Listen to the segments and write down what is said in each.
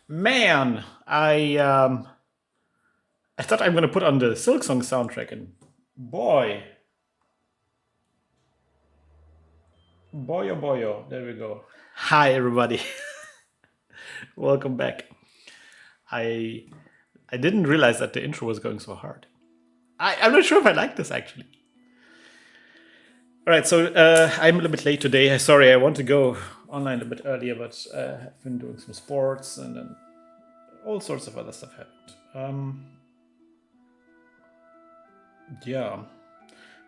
Man, I thought I'm gonna put on the Silk Song soundtrack, and boy, boy, there we go. Hi, everybody. Welcome back. I I didn't realize that the intro was going so hard. I'm not sure if I like this actually. All right, so I'm a little bit late today. Sorry, I want to go online a bit earlier, but I've been doing some sports and then all sorts of other stuff happened. Yeah,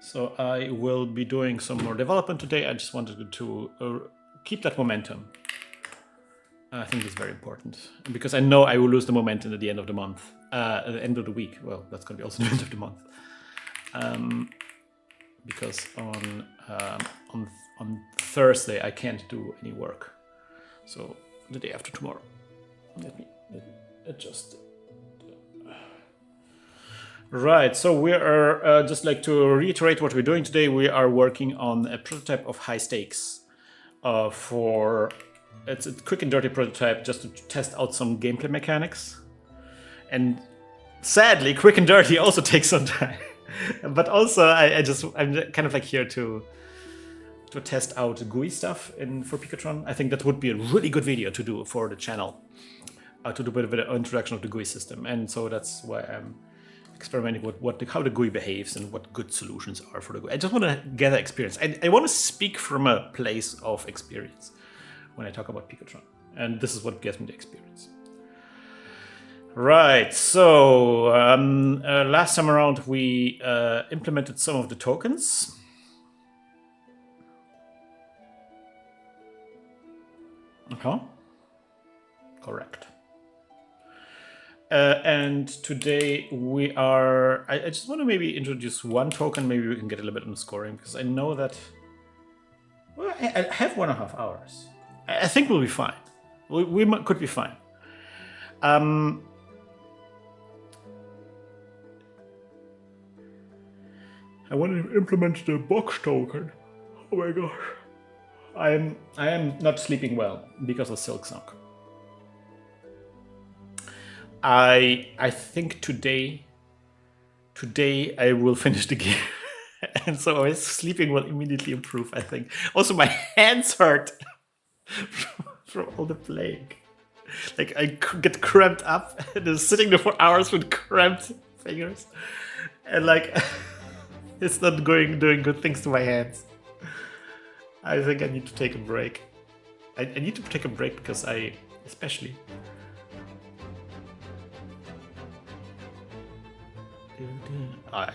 so I will be doing some more development today. I just wanted to keep that momentum. I think it's very important because I know I will lose the momentum at the end of the month, at the end of the week. Well, that's going to be also the end of the month, because on Thursday I can't do any work. So the day after tomorrow. Let me adjust. Right, so we are, just like to reiterate what we're doing today, we are working on a prototype of high stakes it's a quick and dirty prototype just to test out some gameplay mechanics. And sadly, quick and dirty also takes some time. But also, I'm kind of like here to test out GUI stuff for Picotron. I think that would be a really good video to do for the channel, to do a bit of an introduction of the GUI system. And so that's why I'm experimenting with how the GUI behaves and what good solutions are for the GUI. I just want to gather experience. I want to speak from a place of experience when I talk about Picotron. And this is what gives me the experience. Right, so last time around we implemented some of the tokens. Okay, correct. And today we are... I just want to maybe introduce one token, maybe we can get a little bit on the scoring, because I know that... Well, I have 1.5 hours. I think we'll be fine. We could be fine. I want to implement the box token. Oh my gosh. I am not sleeping well because of Silk Song. I think today I will finish the game. And so my sleeping will immediately improve, I think. Also, my hands hurt from all the playing. Like, I get cramped up and I'm sitting there for hours with cramped fingers. And like, it's not doing good things to my hands. I think I need to take a break. I need to take a break because I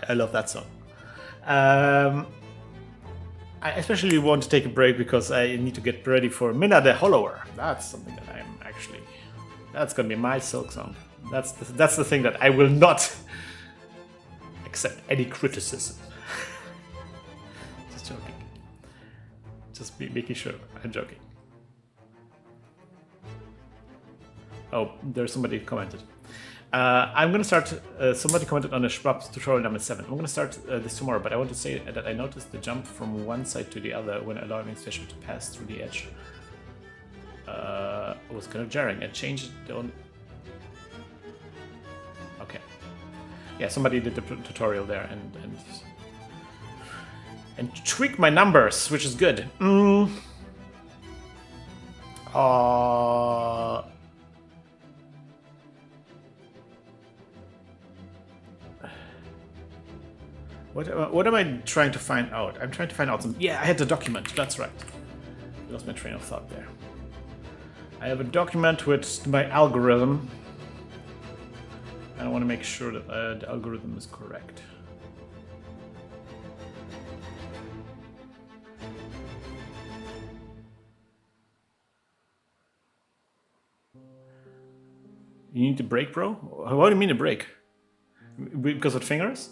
love that song. I especially want to take a break because I need to get ready for Minna the Hollower. That's something that I'm actually... That's going to be my Silk Song. That's the thing that I will not accept any criticism. Just joking. Just making sure I'm joking. Oh, there's somebody who commented. I'm going to start... somebody commented on the Schwab's tutorial number 7. I'm going to start this tomorrow, but I want to say that I noticed the jump from one side to the other when allowing fish to pass through the edge. It was kind of jarring. I changed it on... Okay. Yeah, somebody did the tutorial there and tweaked my numbers, which is good. What am I trying to find out? I'm trying to find out some... Yeah, I had the document. That's right. I lost my train of thought there. I have a document with my algorithm. I want to make sure that the algorithm is correct. You need a break, bro? What do you mean a break? Because of fingers?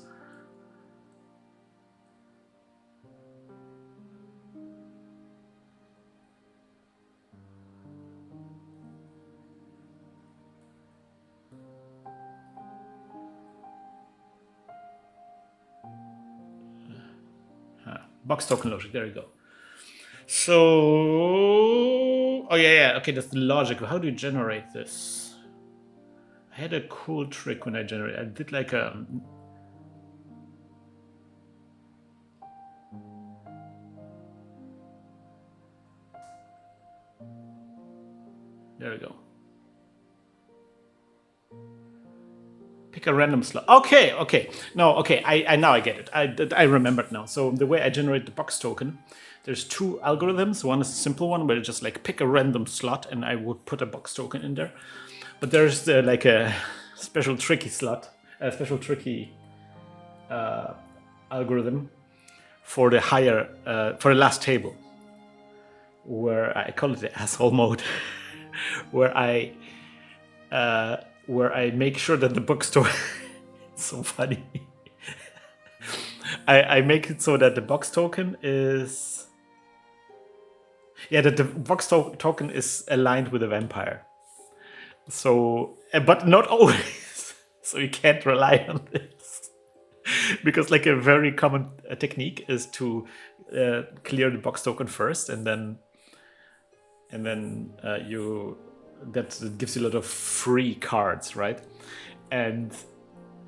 Box token logic, there you go. So... Oh yeah, okay, that's the logic. How do you generate this? I had a cool trick when I generated. I did like a. There we go. Pick a random slot. Okay, okay. No, okay. I now I get it. I remembered now. So the way I generate the box token, there's two algorithms. One is a simple one where you just like pick a random slot and I would put a box token in there. But there's like a special tricky slot, a special tricky algorithm for the higher for the last table, where I call it the asshole mode, where I make sure that the box token. It's so funny. I make it so that the box token is that the box token is aligned with a vampire. So, but not always. So you can't rely on this. Because like a very common technique is to clear the box token first, and then that gives you a lot of free cards, right? And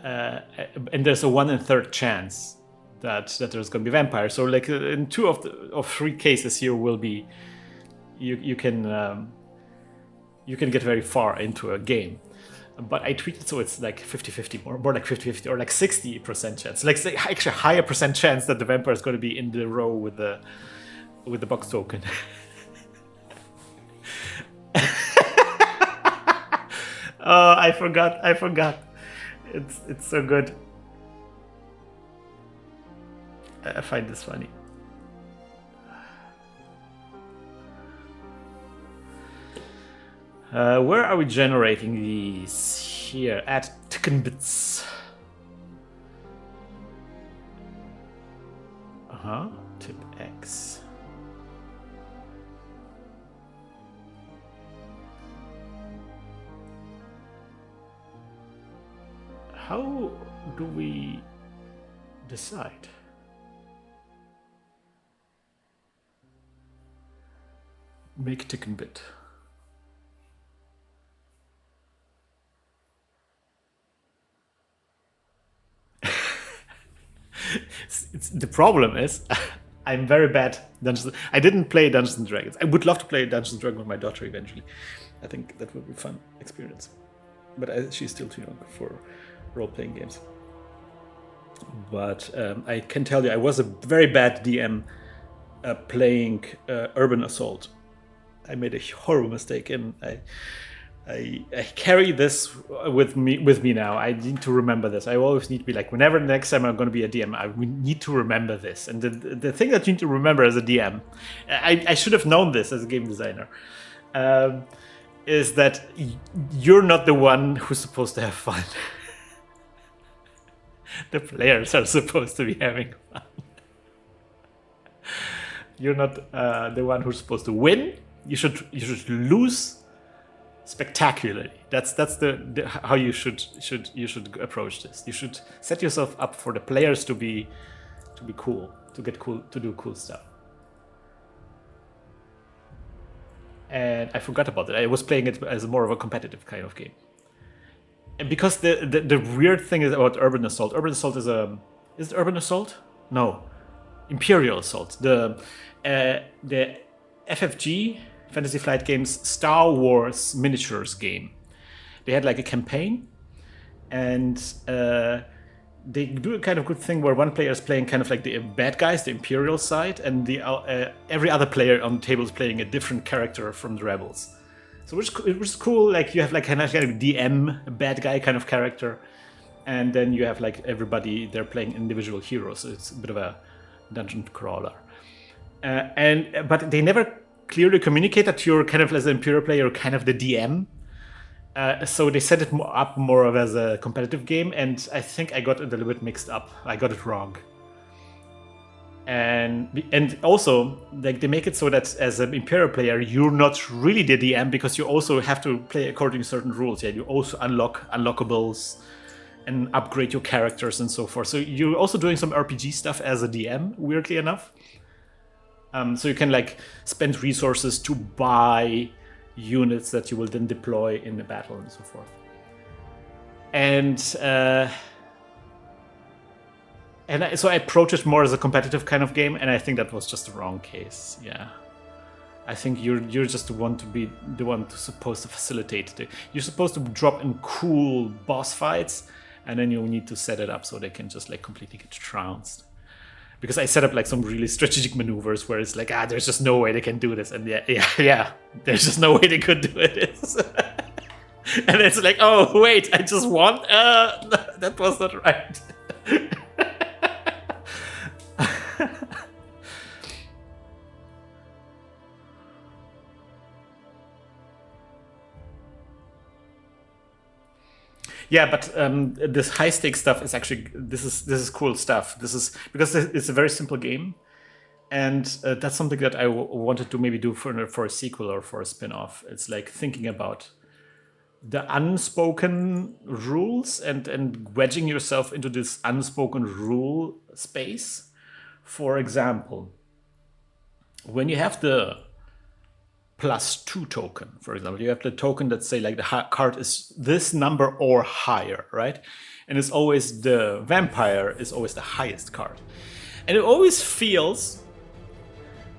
there's a 1 1/3 chance that there's going to be vampire. So like in 2 of 3 cases, you will be you can get very far into a game. But I treat it so it's like 50-50, more like 50-50, or like 60% chance. Like actually a higher percent chance that the vampire is going to be in the row with the box token. Oh, I forgot. It's so good. I find this funny. Where are we generating these? Here at Ticken Bits. Tip X. How do we decide? Make Ticken Bit. The problem is, I'm very bad Dungeons. I didn't play Dungeons and Dragons. I would love to play Dungeons and Dragons with my daughter eventually. I think that would be a fun experience. But she's still too young for role-playing games. But I can tell you, I was a very bad DM playing Urban Assault. I made a horrible mistake, and I carry this with me now. I need to remember this. I always need to be like, whenever the next time I'm going to be a DM, I need to remember this. And the thing that you need to remember as a DM, I should have known this as a game designer, is that you're not the one who's supposed to have fun. The players are supposed to be having fun. You're not the one who's supposed to win. You should lose spectacularly. That's the how you should approach this. You should set yourself up for the players to be cool, to do cool stuff. And I forgot about it. I was playing it as more of a competitive kind of game. And because the weird thing is about Urban Assault. Urban Assault is it Urban Assault? No, Imperial Assault. The FFG, Fantasy Flight Games, Star Wars miniatures game. They had like a campaign, and they do a kind of good thing where one player is playing kind of like the bad guys, the Imperial side, and the every other player on the table is playing a different character from the Rebels. So it was cool. Like you have like kind of DM, a bad guy kind of character, and then you have like everybody they're playing individual heroes. So it's a bit of a dungeon crawler, but they never clearly communicate that you're kind of as an Imperial player, kind of the DM. So they set it up more of as a competitive game, and I think I got it a little bit mixed up. I got it wrong. And also, like they make it so that as an Imperial player, you're not really the DM because you also have to play according to certain rules. Yeah, you also unlock unlockables and upgrade your characters and so forth. So you're also doing some RPG stuff as a DM, weirdly enough. So you can like spend resources to buy units that you will then deploy in the battle and so forth. And so I approach it more as a competitive kind of game, and I think that was just the wrong case. Yeah, I think you're just the one to be the one to supposed to facilitate it. You're supposed to drop in cool boss fights, and then you need to set it up so they can just like completely get trounced. Because I set up like some really strategic maneuvers where it's like, there's just no way they can do this, and yeah, there's just no way they could do it. And it's like, oh wait, I just won. That was not right. Yeah, but this high stakes stuff is actually this is cool stuff. This is because it's a very simple game, and that's something that I wanted to maybe do for a sequel or for a spin-off. It's like thinking about the unspoken rules and wedging yourself into this unspoken rule space. For example, when you have the +2 token, for example, you have the token that say like the card is this number or higher, right? And it's always the vampire is always the highest card. And it always feels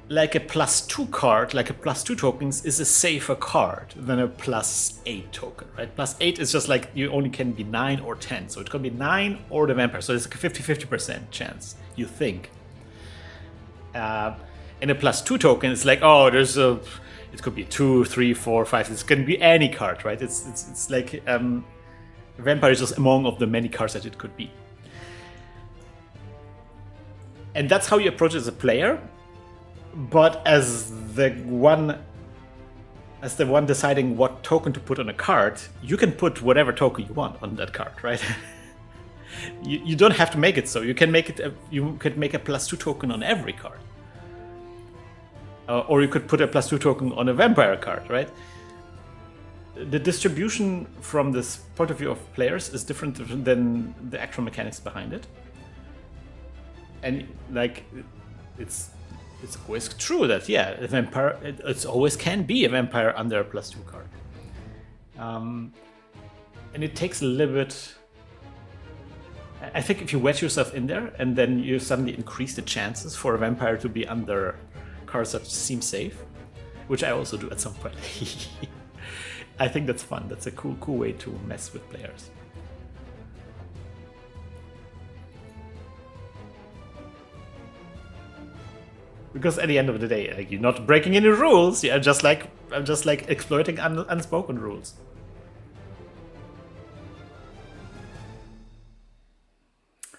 like a +2 card, like a +2 tokens is a safer card than a +8 token, right? +8 is just like you only can be 9 or 10. So it can be 9 or the vampire. So it's like a 50-50% chance, you think. And a +2 token is like, oh, it could be 2, 3, 4, 5. It can be any card, right? It's like vampire is just among of the many cards that it could be. And that's how you approach it as a player. But as the one deciding what token to put on a card, you can put whatever token you want on that card, right? you don't have to make it so. You can make it. You could make a +2 token on every card, or you could put a +2 token on a vampire card, right? The distribution from this point of view of players is different than the actual mechanics behind it, and like it's always true that a vampire it always can be a vampire under a +2 card, and it takes a little bit. I think if you wedge yourself in there and then you suddenly increase the chances for a vampire to be under cards that seem safe, which I also do at some point. I think that's fun. That's a cool way to mess with players. Because at the end of the day, like, you're not breaking any rules. I'm just like exploiting unspoken rules.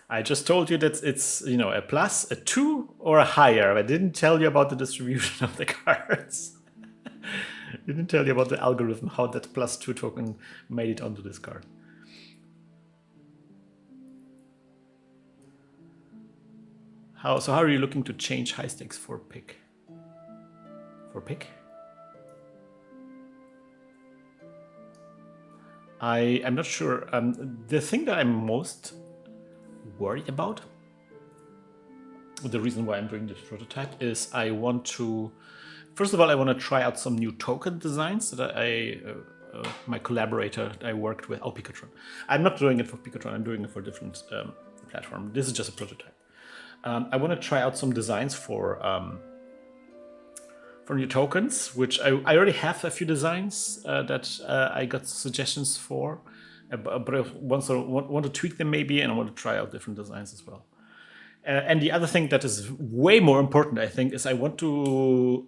I just told you that it's a plus, a 2, or a higher. I didn't tell you about the distribution of the cards. Didn't tell you about the algorithm, how that +2 token made it onto this card. How are you looking to change high stakes for pick? For pick? I'm not sure. The thing that I'm most worried about, the reason why I'm doing this prototype, is I want to, first of all, I want to try out some new token designs that my collaborator I worked with, Picotron. I'm not doing it for Picotron, I'm doing it for a different platform. This is just a prototype. I want to try out some designs for new tokens, which I already have a few designs that I got suggestions for. But I want to tweak them maybe, and I want to try out different designs as well. And the other thing that is way more important, I think, is I want to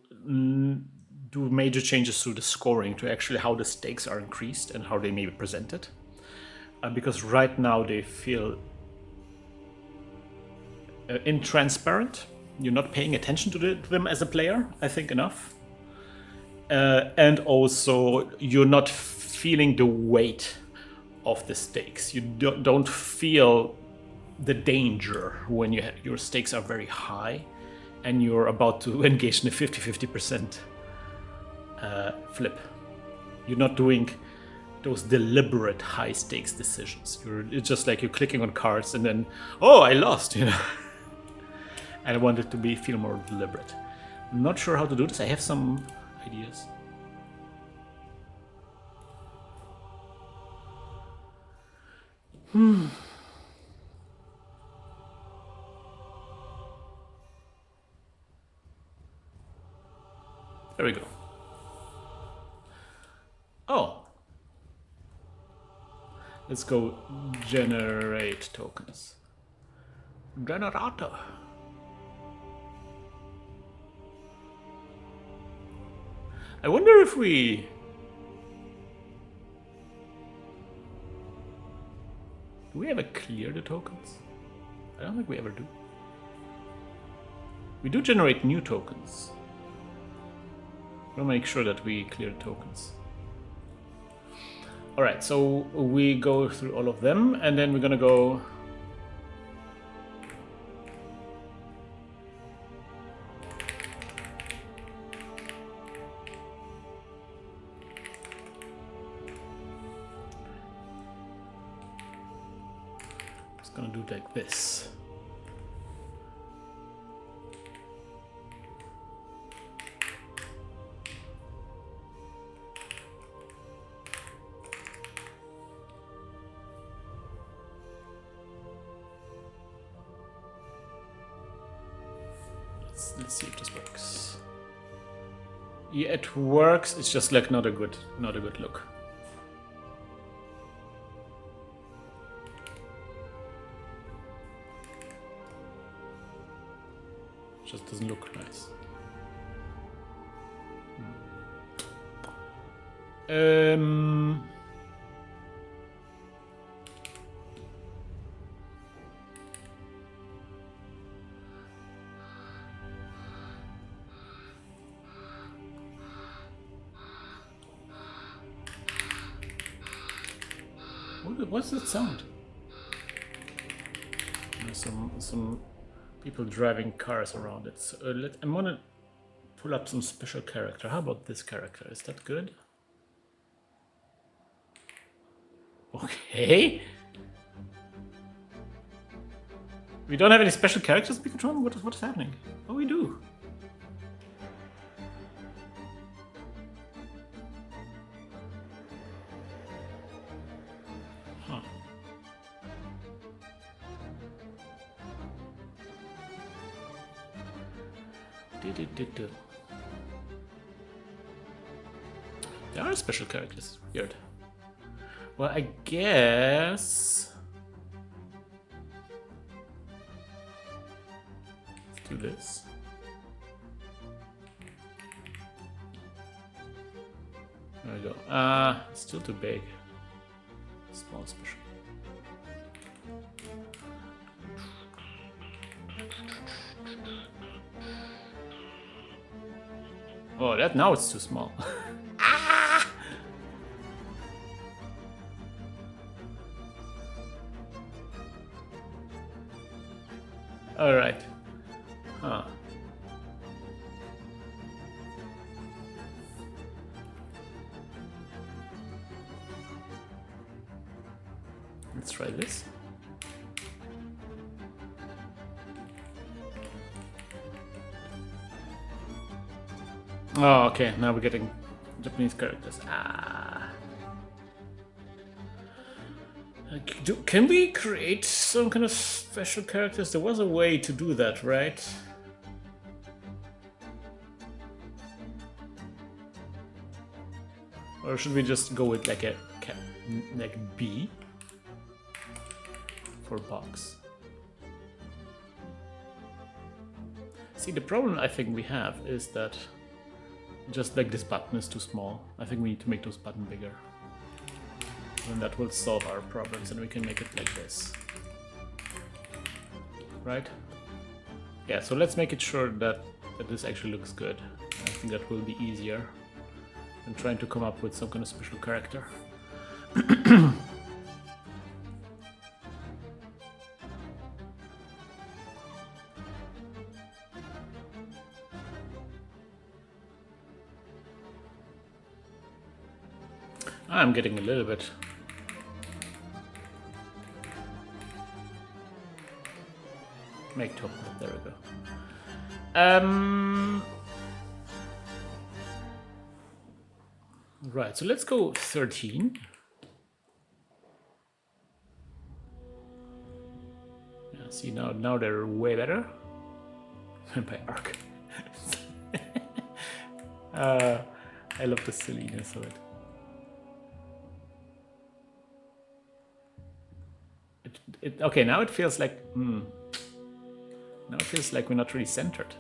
do major changes to the scoring, to actually how the stakes are increased and how they may be presented. Because right now they feel intransparent. You're not paying attention to them as a player, I think, enough. And also, you're not feeling the weight of the stakes. You don't feel the danger when your stakes are very high and you're about to engage in a 50-50% flip. You're not doing those deliberate high stakes decisions. It's just like you're clicking on cards and then, oh, I lost, And I want it to feel more deliberate. I'm not sure how to do this. I have some ideas. There we go. Oh. Let's go generate tokens. Generator. I wonder if we... Do we ever clear the tokens? I don't think we ever do. We do generate new tokens. We'll make sure that we clear the tokens. Alright, so we go through all of them, and then we're gonna go... It's gonna do like this. Let's see if this works. Yeah, it works. It's just like not a good look. Just doesn't look nice. What's that sound? There's some people driving cars around it. So, I'm gonna pull up some special character. How about this character? Is that good? Okay. We don't have any special characters, Picotron? What is happening? Oh, we do. Huh. There are special characters. Weird. Well, I guess... Let's do this. There we go. Still too big. Small special. Oh, that now it's too small. All right. Huh. Let's try this. Oh, okay. Now we're getting Japanese characters. Can we create some kind of special characters? There was a way to do that, right? Or should we just go with like a like B for box? See, the problem I think we have is that just like this button is too small. I think we need to make those buttons bigger. And that will solve our problems, and we can make it like this. Right? Yeah, so let's make it sure that this actually looks good. I think that will be easier than trying to come up with some kind of special character. I'm getting a little bit... Make token, there we go. Right, so let's go 13. See, now they're way better. By arc. I love the silliness of it. Okay, now it feels like... Now it feels like we're not really centered.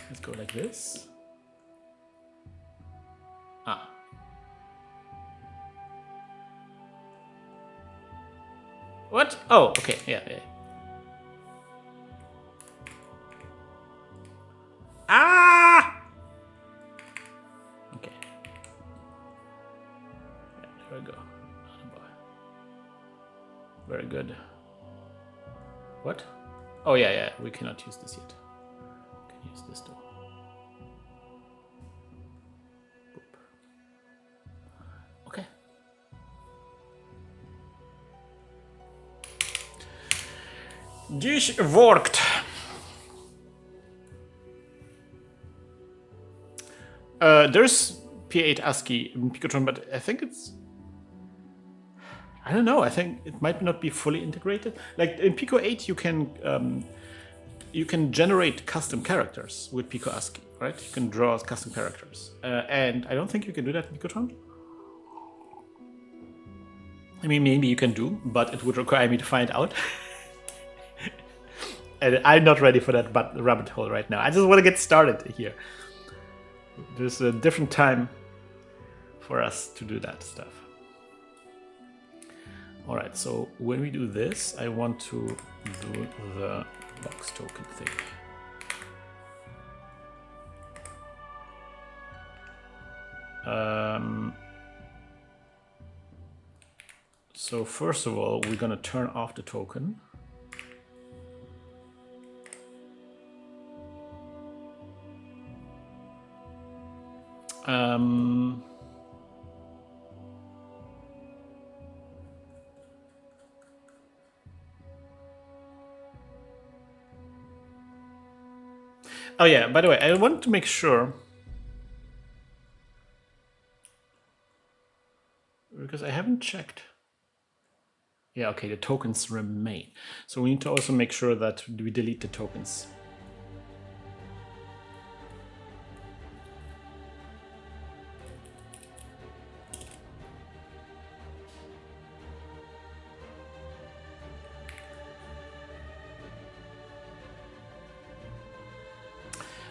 Let's go like this. Ah. What? Oh, okay, yeah. Ah! Okay. Yeah, there we go. Very good. What? Oh, yeah, we cannot use this yet. We can use this though. Boop. Okay. This worked. There's P8 ASCII in Picotron, but I think it's... I don't know. I think it might not be fully integrated. Like in Pico 8, you can generate custom characters with Pico ASCII, right? You can draw custom characters, and I don't think you can do that in Picotron. I mean, maybe you can do, but it would require me to find out. And I'm not ready for that rabbit hole right now. I just want to get started here. There's a different time for us to do that stuff. All right, so when we do this, I want to do the box token thing. So first of all, we're gonna turn off the token. Oh yeah, by the way, I want to make sure, because I haven't checked. Yeah, okay, the tokens remain. So we need to also make sure that we delete the tokens.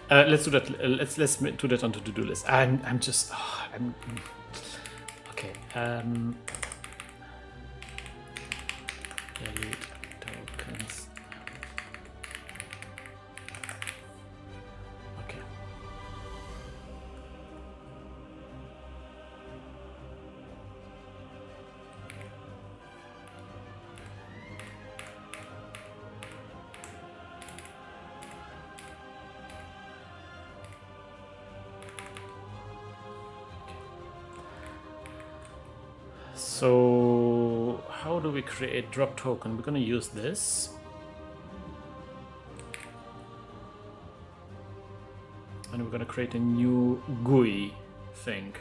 Let's do that. Let's do that on the to-do list. I'm okay. Delete tokens. Okay. So how do we create drop token? We're going to use this. And we're going to create a new GUI thing.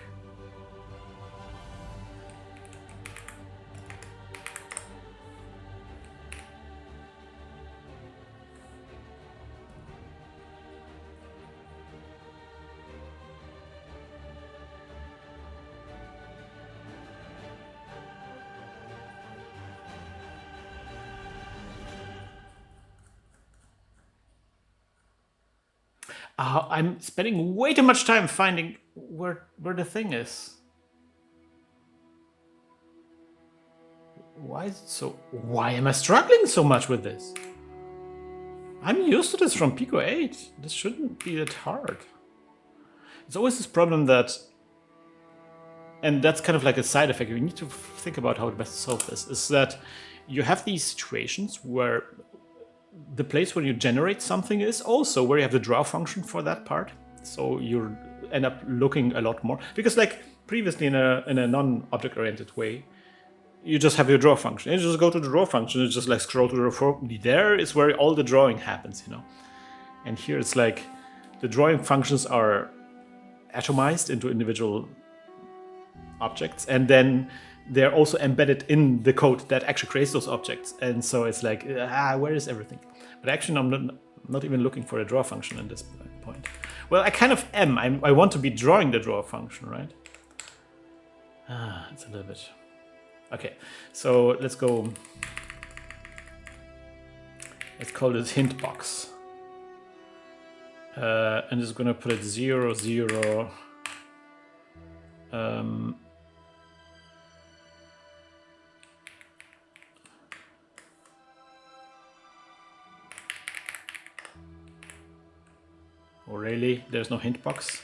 I'm spending way too much time finding where the thing is. Why is it so? Why am I struggling so much with this? I'm used to this from Pico 8. This shouldn't be that hard. It's always this problem that, and that's kind of like a side effect. We need to think about how to best solve this. Is that you have these situations where the place where you generate something is also where you have the draw function for that part. So you end up looking a lot more, because like previously in a non-object oriented way, you just have your draw function. You just go to the draw function, you just like scroll to the draw. There is where all the drawing happens, you know. And here it's like the drawing functions are atomized into individual objects, and then they're also embedded in the code that actually creates those objects. And so it's like, where is everything? But actually, I'm not even looking for a draw function at this point. Well, I kind of am. I want to be drawing the draw function, right? It's a little bit. Okay, so let's go. Let's call this hint box. And it's gonna put it 0, 0. Oh, really? There's no hint box?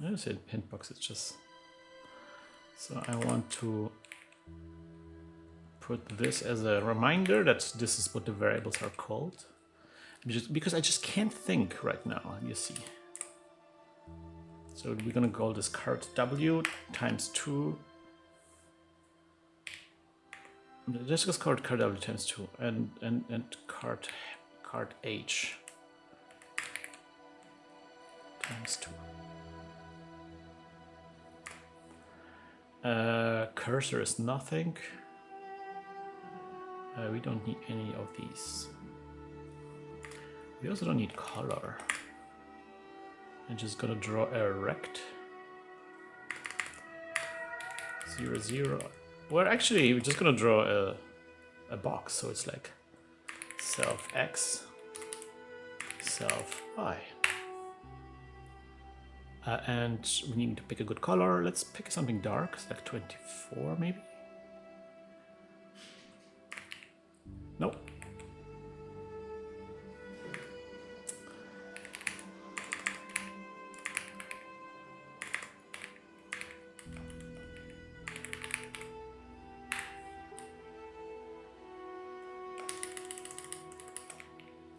I said hint box, it's just... So I want to put this as a reminder that this is what the variables are called. Because I just can't think right now, you see. So we're gonna call this card W times 2. Let's just call it card W times 2 and card H times 2. Cursor is nothing. We don't need any of these. We also don't need color. I'm just gonna draw a rect. 0, 0. Well, actually, we're just gonna draw a box. So it's like self X, self Y. And we need to pick a good color. Let's pick something dark, it's like 24 maybe. Nope.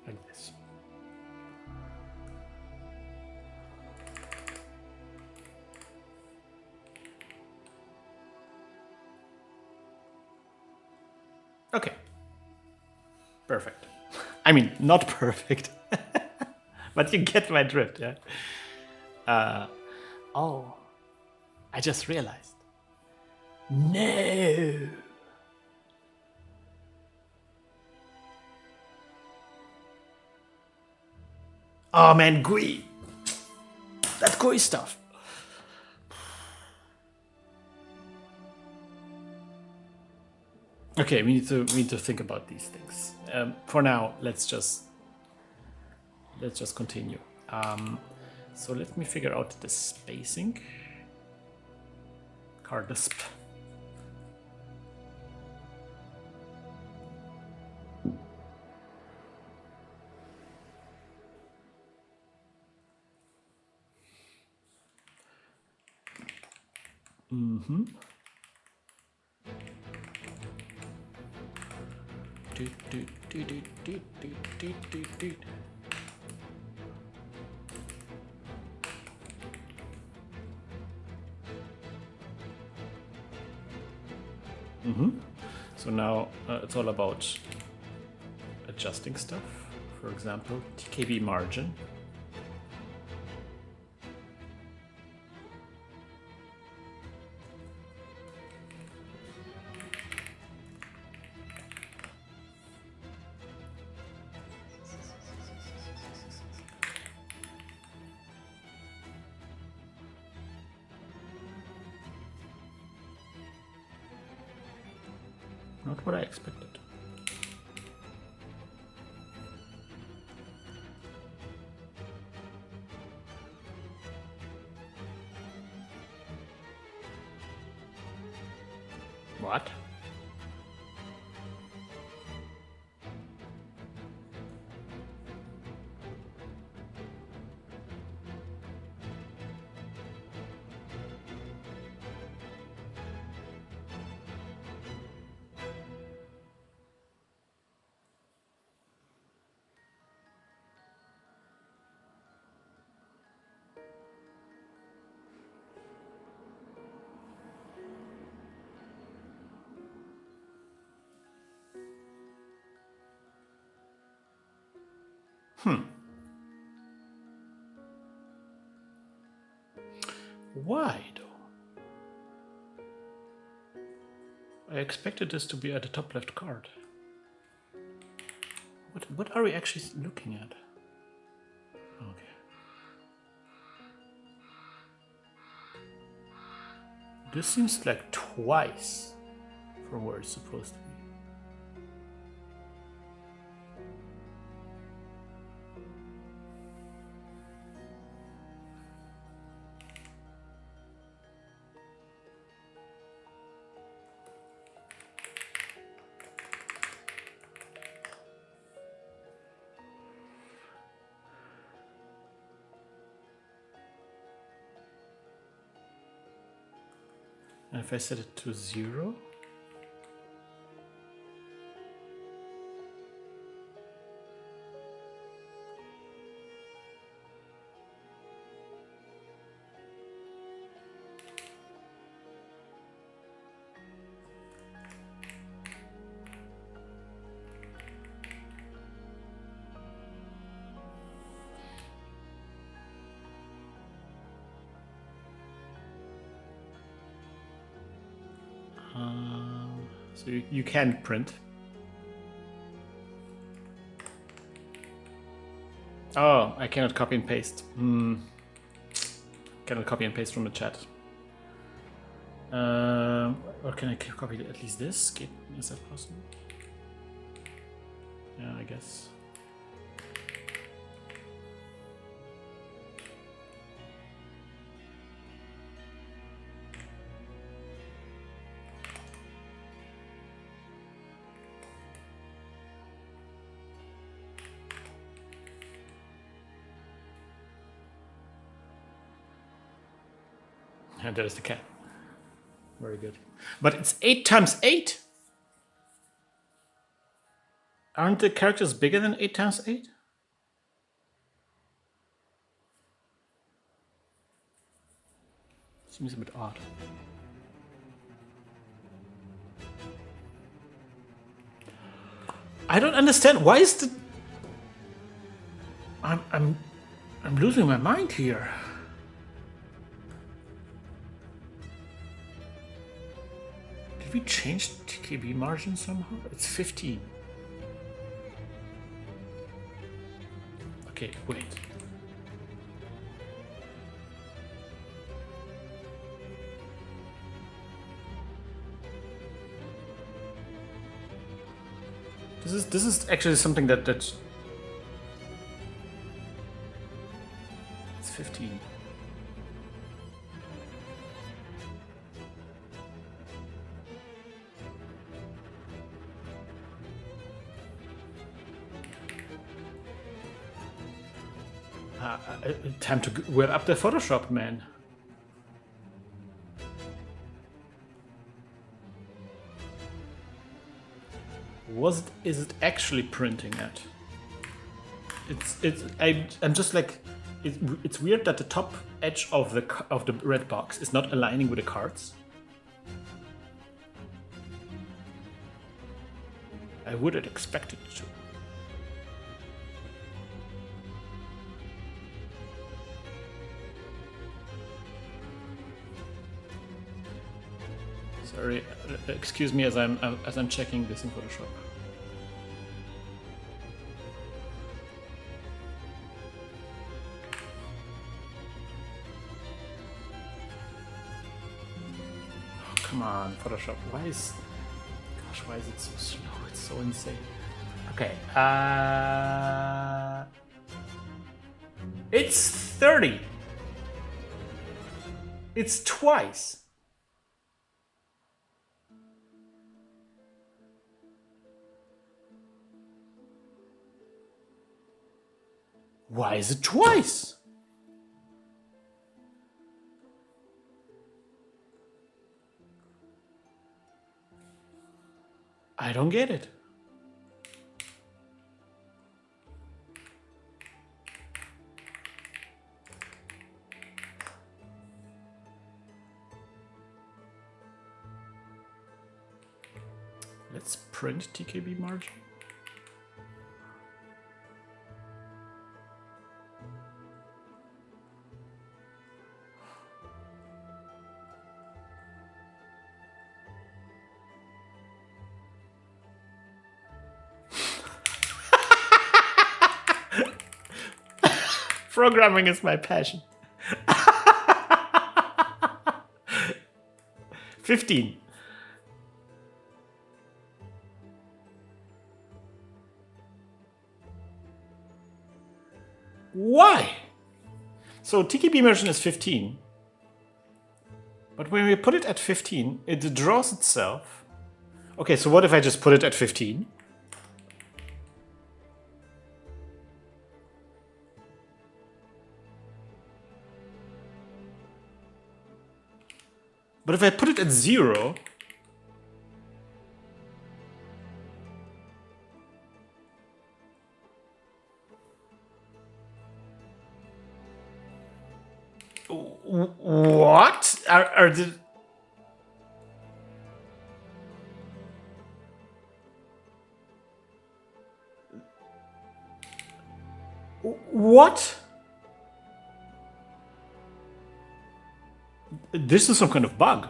Like this. Okay. Perfect. I mean, not perfect. But you get my drift, yeah? Oh. I just realized. No. Oh man, GUI. That GUI stuff. Okay, we need to think about these things. For now, let's just continue. So let me figure out the spacing. Cardisp. Mm-hmm. So now it's all about adjusting stuff. For example, TKB margin. Not what I expected. What? Why though? I expected this to be at the top left card. What are we actually looking at? Okay. This seems like twice from where it's supposed to be. And if I set it to 0, so you can print. Oh, I cannot copy and paste. Cannot copy and paste from the chat. Or can I copy at least this? Is that possible? Yeah, I guess. And there's the cat. Very good. But it's 8 times 8? Aren't the characters bigger than 8 times 8? Seems a bit odd. I don't understand. Why is the... I'm losing my mind here. Did we change TKB margin somehow? It's 15. Okay, wait. This is actually something that it's 15. Time to whip up the Photoshop, man. Is it actually printing it? I'm just like, it's weird that the top edge of the red box is not aligning with the cards. I would have expected it to. Sorry, excuse me as I'm checking this in Photoshop. Oh, come on, Photoshop. Why is it so slow? It's so insane. Okay. It's 30. It's twice. Why is it twice? I don't get it. Let's print TKB margin. Programming is my passion. 15. Why? So TKB immersion is 15. But when we put it at 15, it draws itself. Okay, so what if I just put it at 15? But if I put it at 0, what? Are the... What? This is some kind of bug.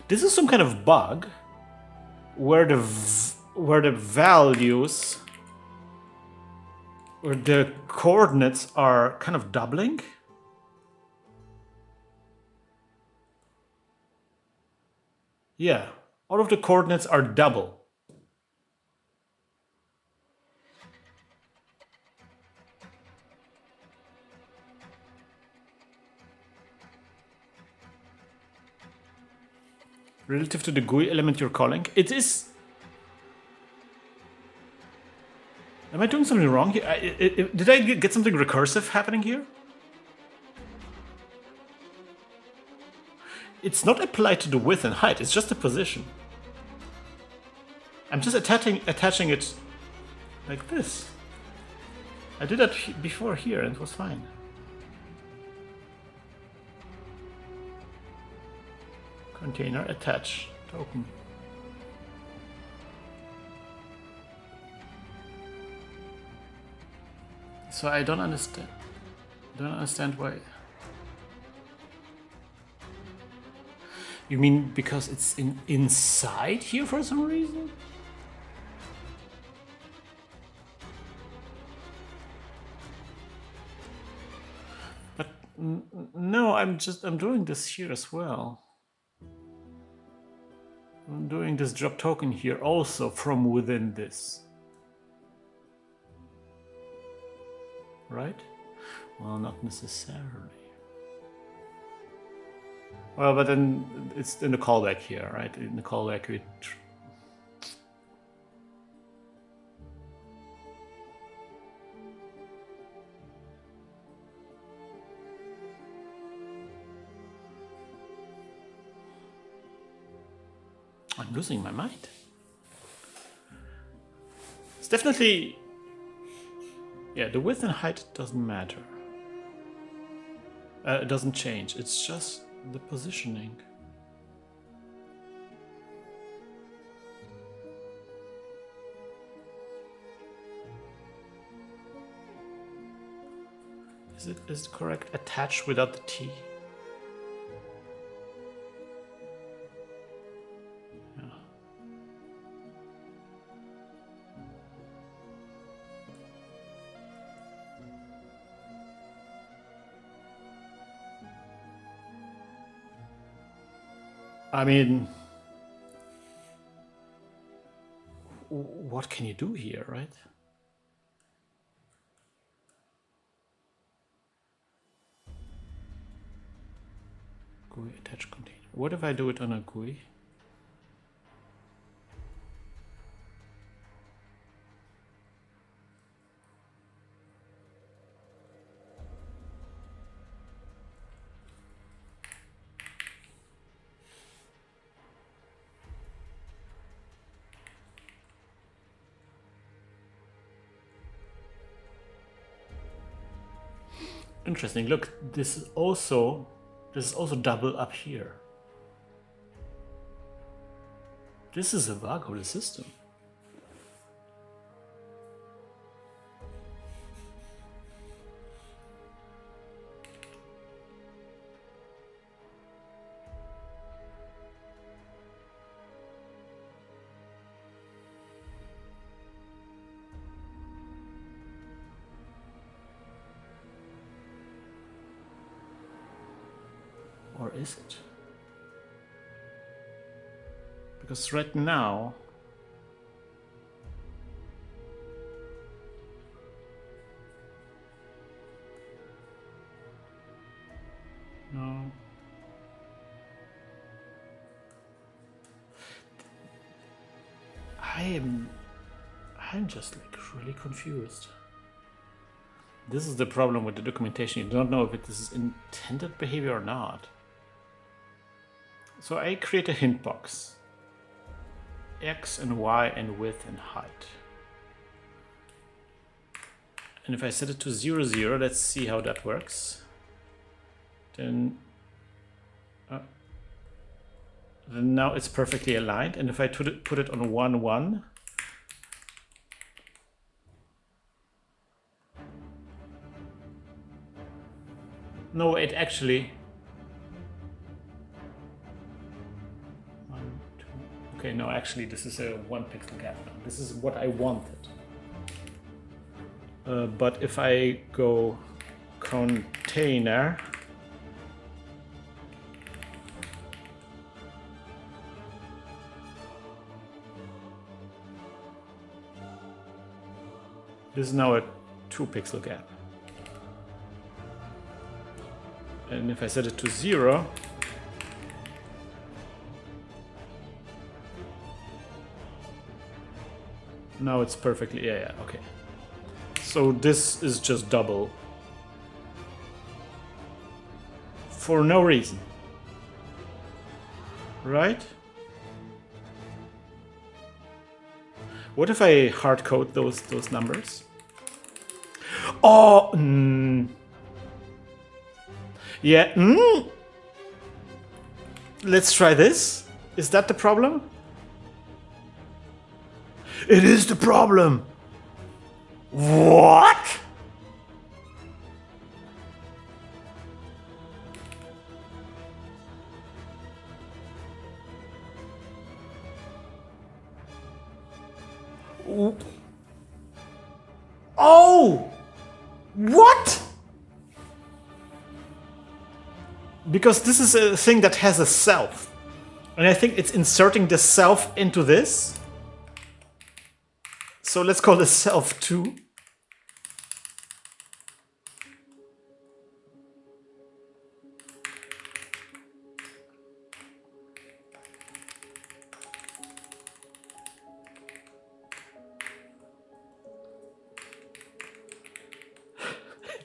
This is some kind of bug where the values or the coordinates are kind of doubling. Yeah, all of the coordinates are double. Relative to the GUI element you're calling. It is... Am I doing something wrong here? Did I get something recursive happening here? It's not applied to the width and height, it's just a position. I'm just attaching it like this. I did that before here and it was fine. Container, attach, token. So I don't understand. Why. You mean because it's inside here for some reason? But no, I'm doing this here as well. I'm doing this drop token here also from within this. Right? Well, not necessarily. Well, but then it's in the callback here, right? In the callback, we... I'm losing my mind. It's definitely... Yeah, the width and height doesn't matter. It doesn't change, it's just the positioning. Is it correct? Attach without the T? Yeah. I mean, what can you do here, right? GUI attach container. What if I do it on a GUI? Interesting. Look, this is also double up here. This is a bug of the system. Or is it? Because right now... No. I'm just like really confused. This is the problem with the documentation. You don't know if this is intended behavior or not. So I create a hint box. X and Y and width and height. And if I set it to 0, 0, let's see how that works. Then now it's perfectly aligned. And if I put it on 1, 1, no, it actually... 1, 2... Okay, no, actually this is a 1 pixel gap now. This is what I wanted. But if I go container... This is now a 2 pixel gap. And if I set it to 0, now it's perfectly, yeah, okay. So this is just double. For no reason. Right? What if I hard code those numbers? Oh, yeah. Let's try this. Is that the problem? It is the problem. What? Oh! What? Because this is a thing that has a self. And I think it's inserting the self into this. So let's call this self 2.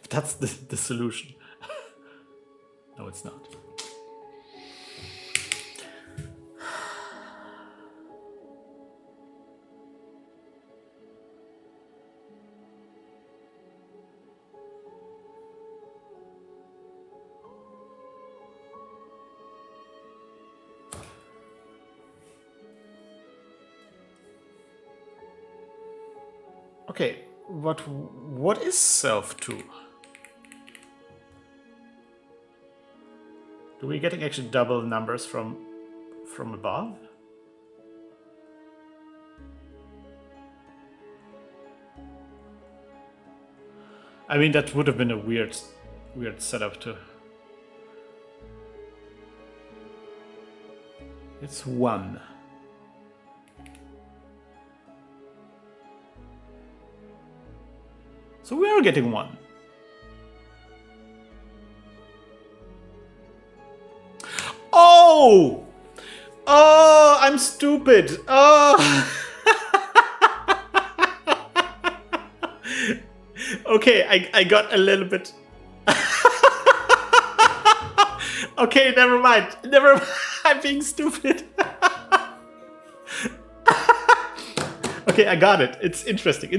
That's the solution. No, it's not. Okay, what is self 2? Do we getting actually double numbers from above? I mean, that would have been a weird setup to... It's 1. So we are getting 1. Oh! Oh, I'm stupid. Oh. Okay, I got a little bit. Okay, never mind. I'm being stupid. Okay, I got it. It's interesting.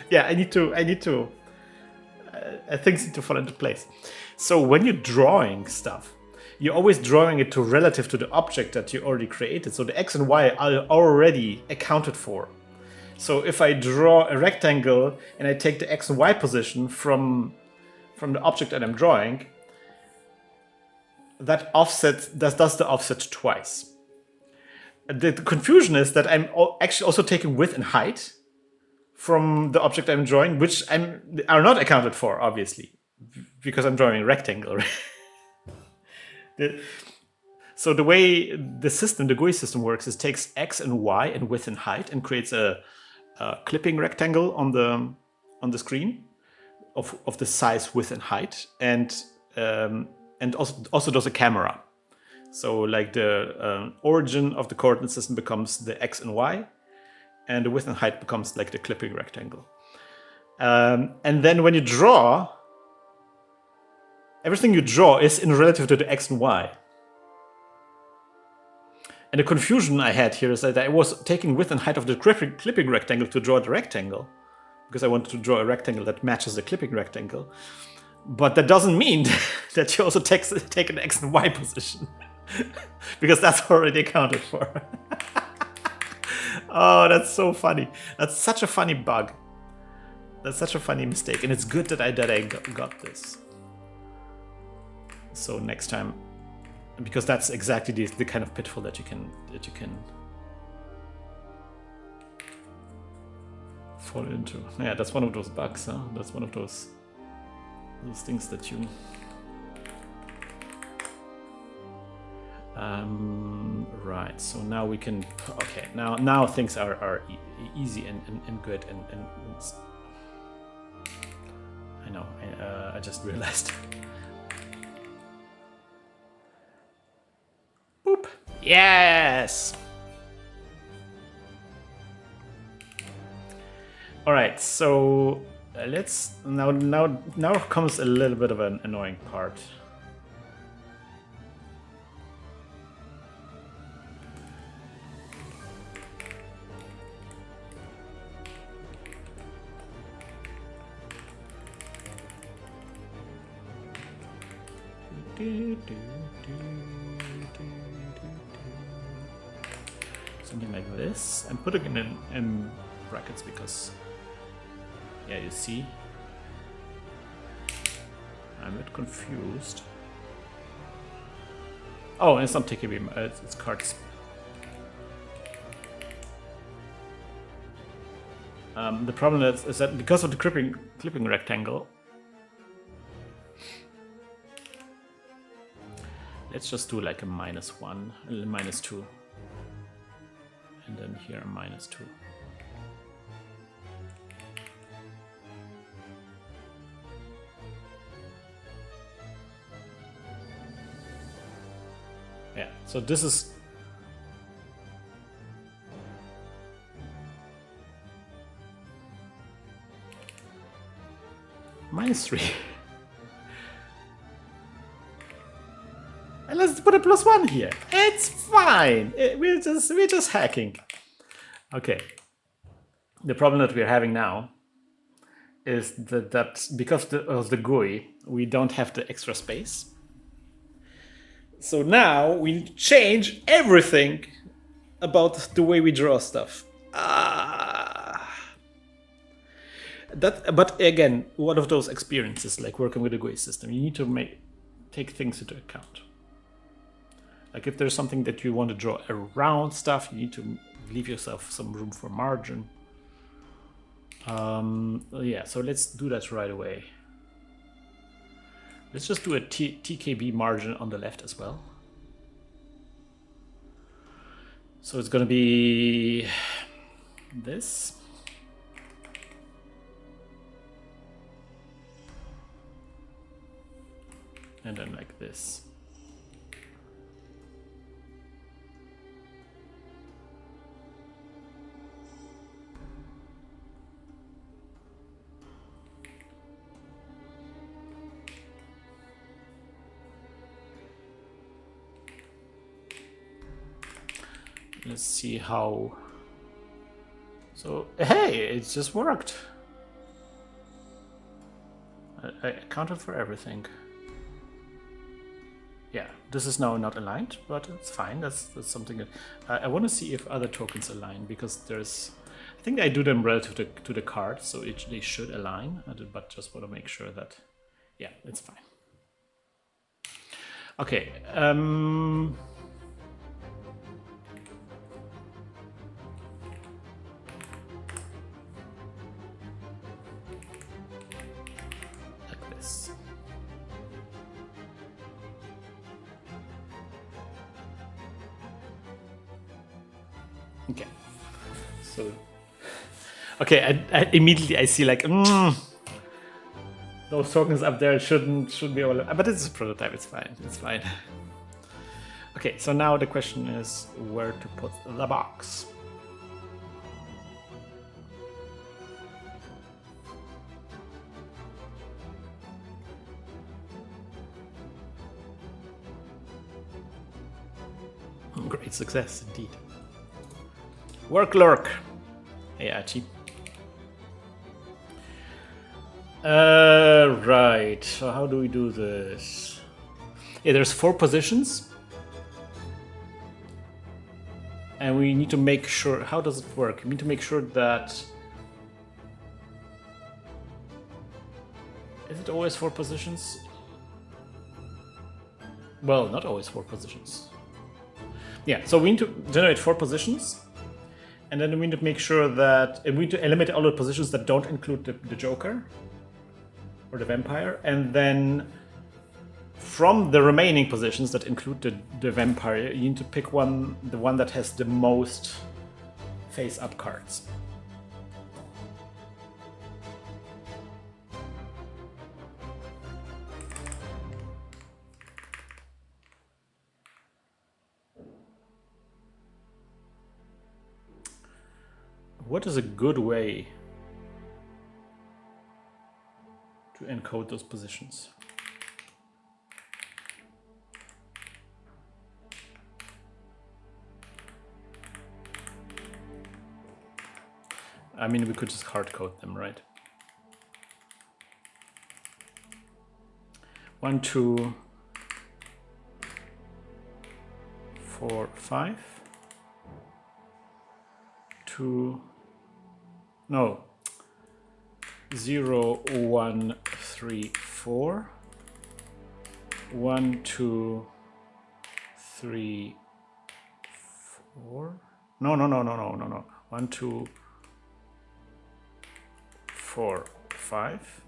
Yeah, I need to. Things need to fall into place. So when you're drawing stuff, you're always drawing it to relative to the object that you already created. So the X and Y are already accounted for. So if I draw a rectangle and I take the X and Y position from the object that I'm drawing, that offset does the offset twice. The confusion is that I'm actually also taking width and height from the object I'm drawing, which are not accounted for, obviously, because I'm drawing a rectangle. So the way the system, the GUI system works is takes X and Y and width and height and creates a clipping rectangle on the screen of the size, width, and height, and also does a camera. So like the origin of the coordinate system becomes the X and Y, and the width and height becomes like the clipping rectangle. And then when you draw, everything you draw is in relative to the X and Y. And the confusion I had here is that I was taking width and height of the clipping rectangle to draw the rectangle, because I wanted to draw a rectangle that matches the clipping rectangle. But that doesn't mean that you also take an X and Y position, because that's already accounted for. Oh, that's so funny. That's such a funny bug. That's such a funny mistake, and it's good that I got this. So next time, because that's exactly the kind of pitfall that you can fall into. Yeah, that's one of those bugs, huh? That's one of those things that you right, so now we can, okay, now things are easy and good and I know, I just realized. Boop. Yes. All right, so let's now comes a little bit of an annoying part. Something like this. I'm putting it in brackets because, yeah, you see, I'm a bit confused. Oh, and it's not TKB, it's cards. The problem is that because of the clipping rectangle, let's just do like a -1, a -2, and then here a -2. Yeah, so this is -3. And let's put a +1 here. It's fine. We're just hacking. Okay. The problem that we're having now is that because of the GUI, we don't have the extra space. So now we change everything about the way we draw stuff. But again, one of those experiences, like working with a GUI system, you need to take things into account. Like if there's something that you want to draw around stuff, you need to leave yourself some room for margin. Yeah, so let's do that right away. Let's just do a TKB margin on the left as well. So it's going to be this. And then like this. Let's see how. So, hey, it just worked. I accounted for everything. Yeah, this is now not aligned, but it's fine. That's something that I want to see if other tokens align, because there's, I think I do them relative to the card, so they should align. But just want to make sure that, yeah, it's fine. Okay. Like this. Okay. So, okay, I immediately I see like, those tokens up there shouldn't be all, but it's a prototype. It's fine. It's fine. Okay, so now the question is where to put the box. Great success indeed. Work lurk. Hey Archie. Right. So how do we do this? Yeah, there's 4 positions. And we need to make sure, how does it work? We need to make sure that, is it always 4 positions? Well, not always 4 positions. Yeah, so we need to generate 4 positions. And then we need to make sure that, we need to eliminate all the positions that don't include the Joker or the Vampire. And then from the remaining positions that include the Vampire, you need to pick the one that has the most face-up cards. What is a good way to encode those positions? I mean, we could just hard code them, right? 1, 2, 4, 5. 2, no, 0, 1, 3, 4. 1, 2, 3, 4. No. 1, 2, 4, 5.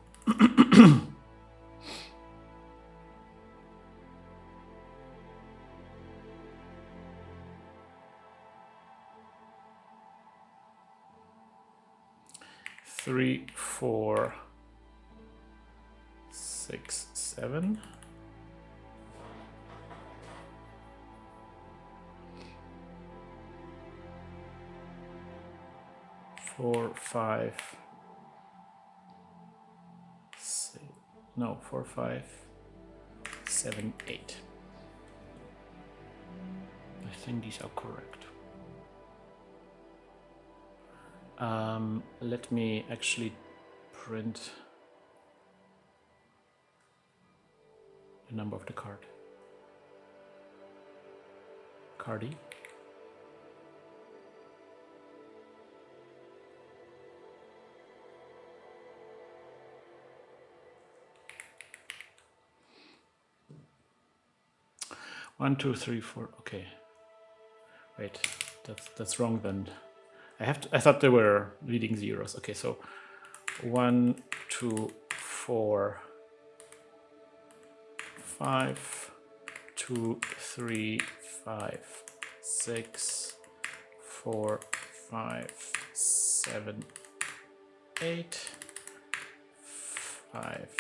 3, 4, 6, 7. 4, 5, 6, no, 4, 5, 7, 8. I think these are correct. Let me actually print the number of the card. Cardi. One, two, three, four. Okay. Wait, that's wrong then. I thought they were reading zeros. Okay, so 1, 2, 4, 5, 2, 3, 5, 6, 4, 5, 7, 8, 5,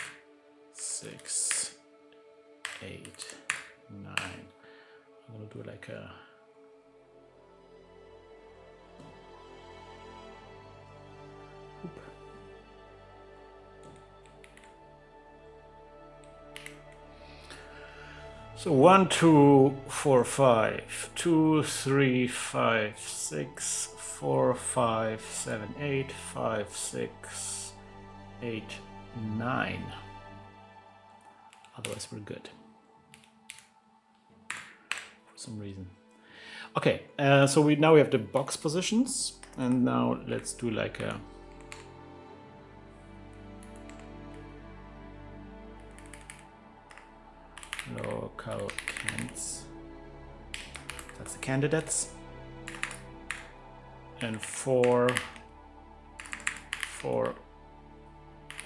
6, 8, 9. I'm gonna do like a so 1, 2, 4, 5, 2, 3, 5, 6, 4, 5, 7, 8, 5, 6, 8, 9. Otherwise we're good. For some reason. Okay, so now we have the box positions, and now let's do like a local cans. That's the candidates. And 4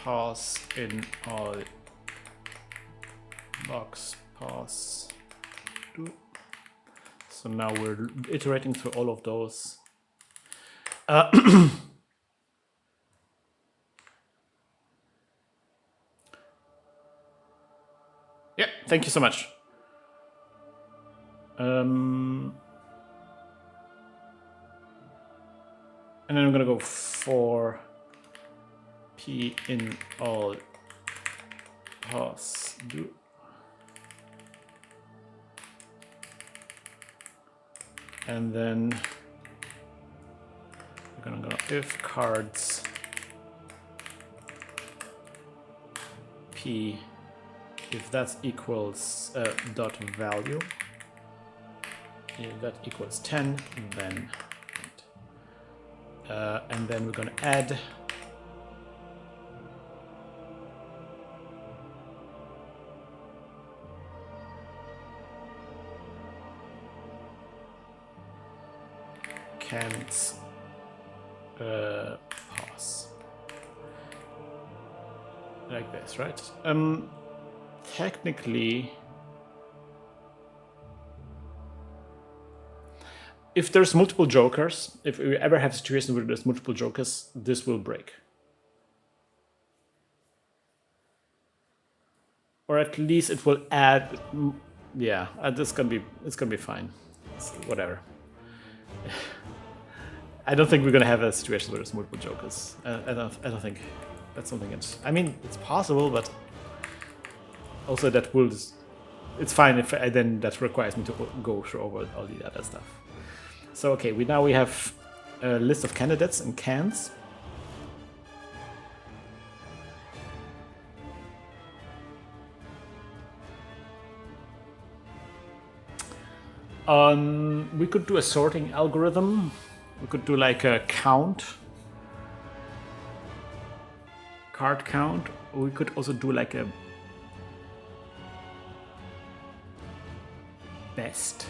pass in all box pass. So now we're iterating through all of those Yeah, thank you so much. And then I'm gonna go for p in all pos do. And then we're gonna go if cards p, if that equals dot value, if that equals 10, then and then we're gonna add can't pause like this, right? Technically, if there's multiple jokers, if we ever have a situation where there's multiple jokers, this will break. Or at least it will add. Yeah, it's gonna be fine. It's whatever. I don't think we're gonna have a situation where there's multiple jokers. I don't think that's something. I mean, it's possible, but also that will. It's fine if then that requires me to go through over all the other stuff. So okay, we have a list of candidates and cans. We could do a sorting algorithm. We could do like a count, card count. We could also do like a best.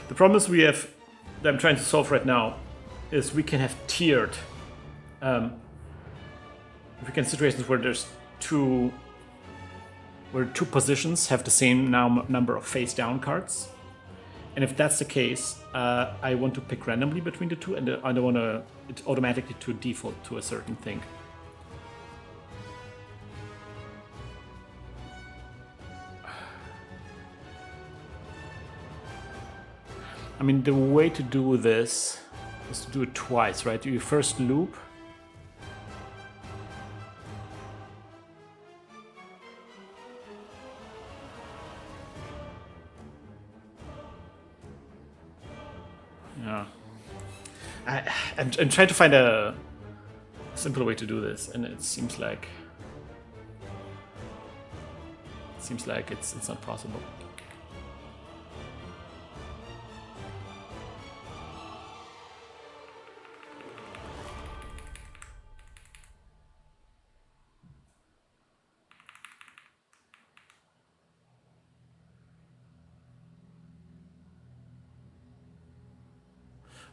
The problem is that I'm trying to solve right now is we can have tiered. If we can situations where there's two positions have the same number of face down cards, and if that's the case, I want to pick randomly between the two, and I don't want it automatically to default to a certain thing. I mean, the way to do this is to do it twice, right? You first loop. Yeah. I'm trying to find a simple way to do this, and it seems like it's not possible.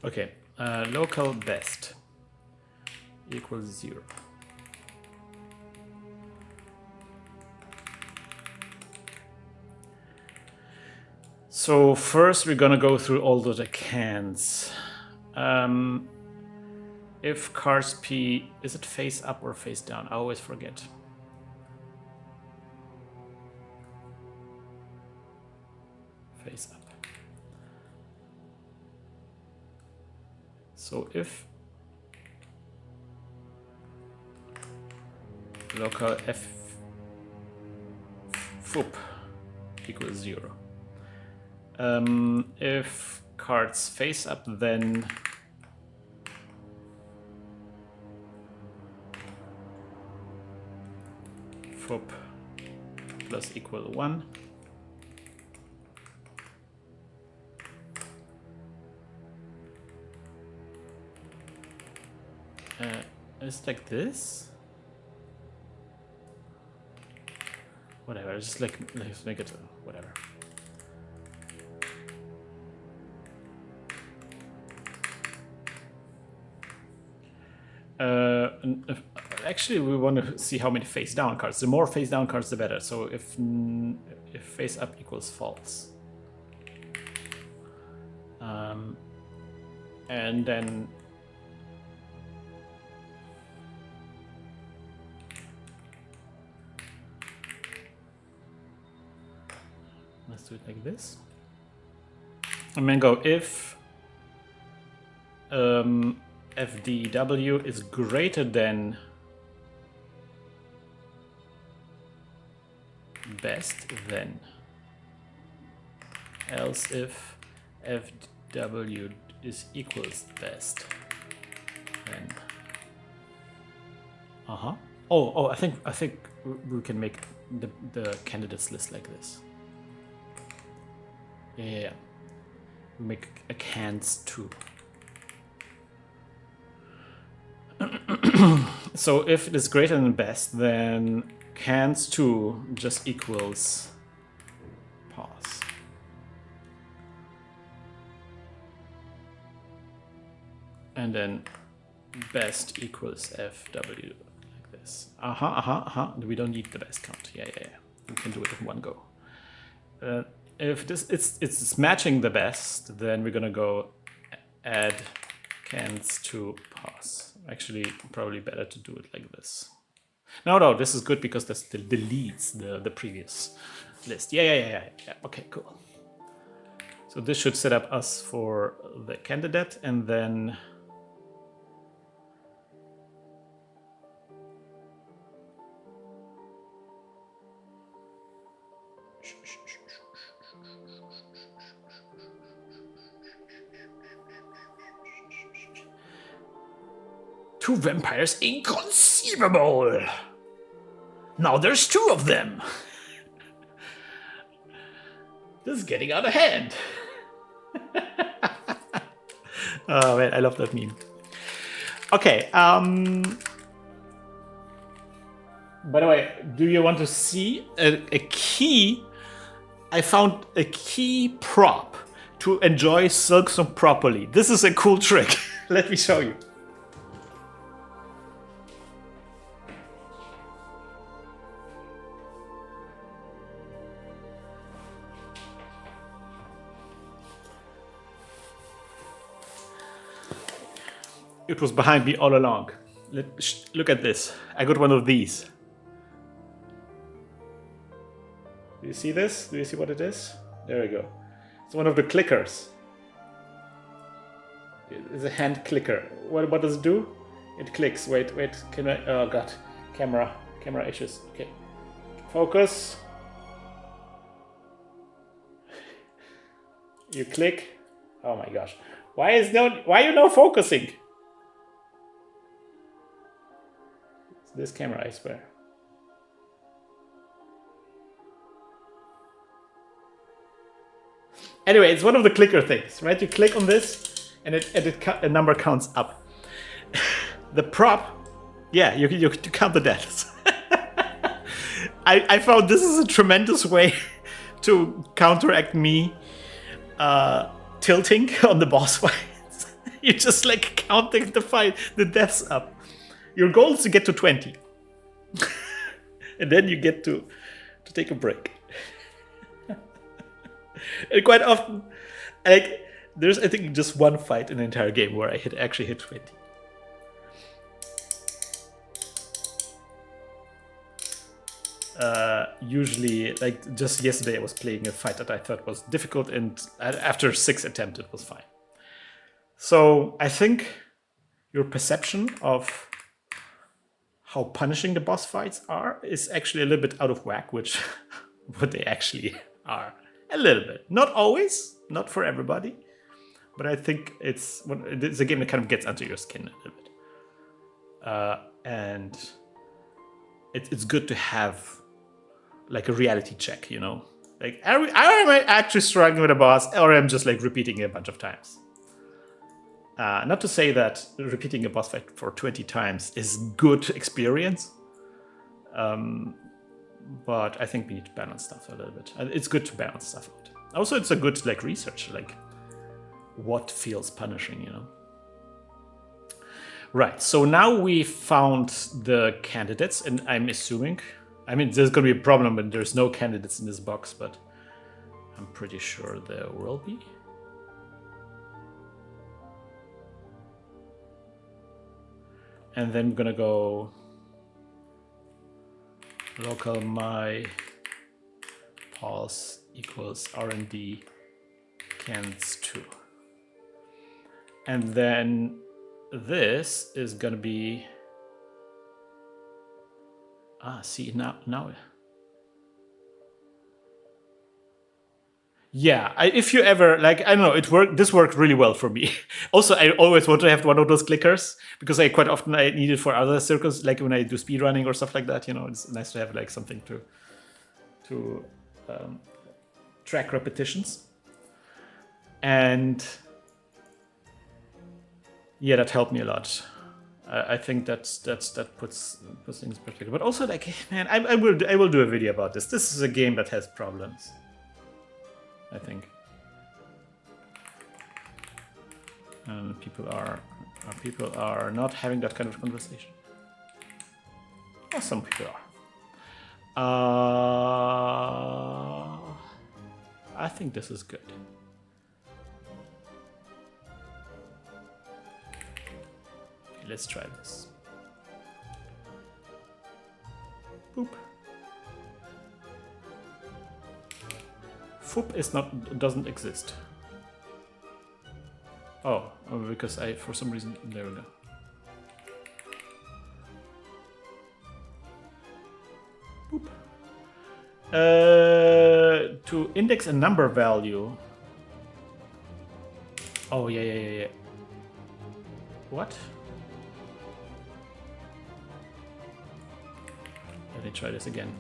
Okay, local best equals 0. So first we're gonna go through all the cans. If cars P, is it face up or face down? I always forget. Face up. So if local f foop equals 0. If cards face up, then foop plus equal 1. It's like this. Whatever, just like let's make it whatever. actually, we want to see how many face down cards. The more face down cards, the better. So if face up equals false, and then let's do it like this. I'm gonna go if FDW is greater than best, then else if FW is equals best, then oh, I think we can make the candidates list like this. Yeah. We make a cans too. So if it is greater than best, then cans 2 just equals pause. And then best equals FW like this. We don't need the best count. Yeah. We can do it in one go. If it's matching the best, then we're gonna go add cans to pause. Actually, probably better to do it like this. No, this is good because this deletes the previous list. Yeah. Okay, cool. So this should set up us for the candidate, and then two vampires, inconceivable! Now there's 2 of them! This is getting out of hand! Oh man, I love that meme. Okay, by the way, do you want to see a key? I found a key prop to enjoy Silksong properly. This is a cool trick. Let me show you. It was behind me all along. Look at this. I got one of these. Do you see this? Do you see what it is? There we go. It's one of the clickers. It's a hand clicker. What does it do? It clicks. Wait. Can I? Oh god. Camera issues. Okay. Focus. You click. Oh my gosh. Why are you not focusing? It's this camera, I swear. Anyway, it's one of the clicker things, right? You click on this, and a number counts up. The prop, yeah, you count the deaths. I found this is a tremendous way to counteract me tilting on the boss fights. You're just like counting the deaths up. Your goal is to get to 20, and then you get to take a break. And quite often, there's I think just one fight in the entire game where I actually hit 20. Usually, like just yesterday, I was playing a fight that I thought was difficult, and after 6 attempts, it was fine. So I think your perception of how punishing the boss fights are is actually a little bit out of whack, which what they actually are. A little bit. Not always, not for everybody, but I think it's a game that kind of gets under your skin a little bit. And it's good to have like a reality check, you know? Like, am I actually struggling with a boss, or am I just like repeating it a bunch of times? Not to say that repeating a boss fight for 20 times is good experience. But I think we need to balance stuff a little bit. It's good to balance stuff out. Also, it's a good like research, like what feels punishing, you know. Right, so now we found the candidates, and I'm assuming, I mean, there's going to be a problem when there's no candidates in this box, but I'm pretty sure there will be. And then I'm gonna go local my pause equals rnd cans2. And then this is gonna be, see now. Yeah, if you ever, like, I don't know, this worked really well for me. Also, I always want to have one of those clickers because I quite often I need it for other circles, like when I do speedrunning or stuff like that, you know, it's nice to have like something to track repetitions. And yeah, that helped me a lot. I think that puts things in perspective. But also, like, man, I will do a video about this. This is a game that has problems, I think. And people are not having that kind of conversation. Well, some people are. I think this is good. Okay, let's try this. Boop. Foop doesn't exist. Oh, because for some reason, there we go. Boop. To index a number value. Oh, yeah. What? Let me try this again.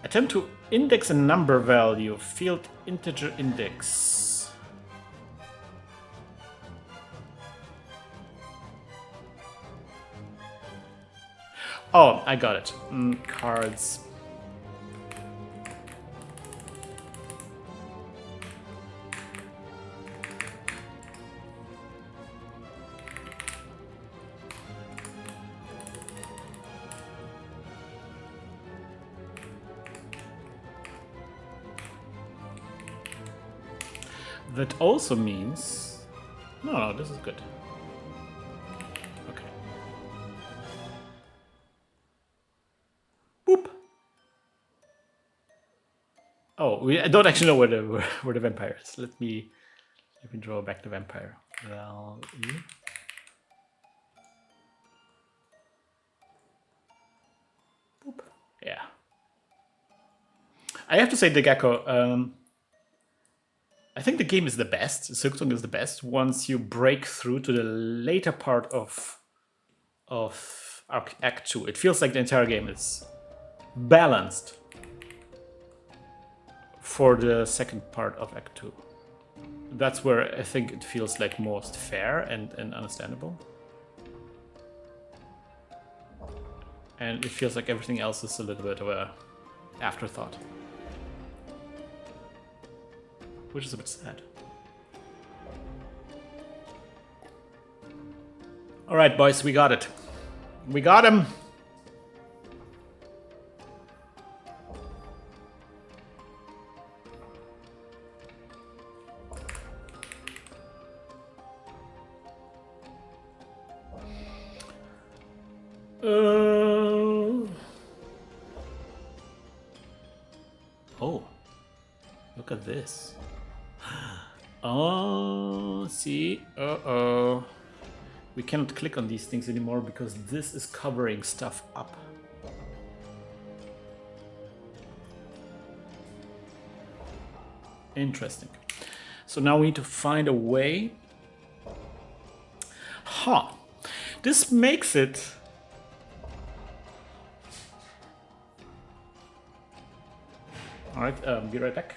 Attempt to index a number value, field integer index. Oh, I got it. Cards. That also means... No, this is good. Okay. Boop. Oh, I don't actually know where the vampire is. Let me draw back the vampire. Value. Boop. Yeah. I have to say, the Gecko. I think the game is the best. Silksong is the best once you break through to the later part of Act 2. It feels like the entire game is balanced for the second part of Act 2. That's where I think it feels like most fair and understandable. And it feels like everything else is a little bit of a afterthought. Which is a bit sad. All right, boys, we got it. We got him. Oh, look at this. Oh, see? Uh-oh. We cannot click on these things anymore because this is covering stuff up. Interesting. So now we need to find a way. Huh. This makes it... Alright, be right back.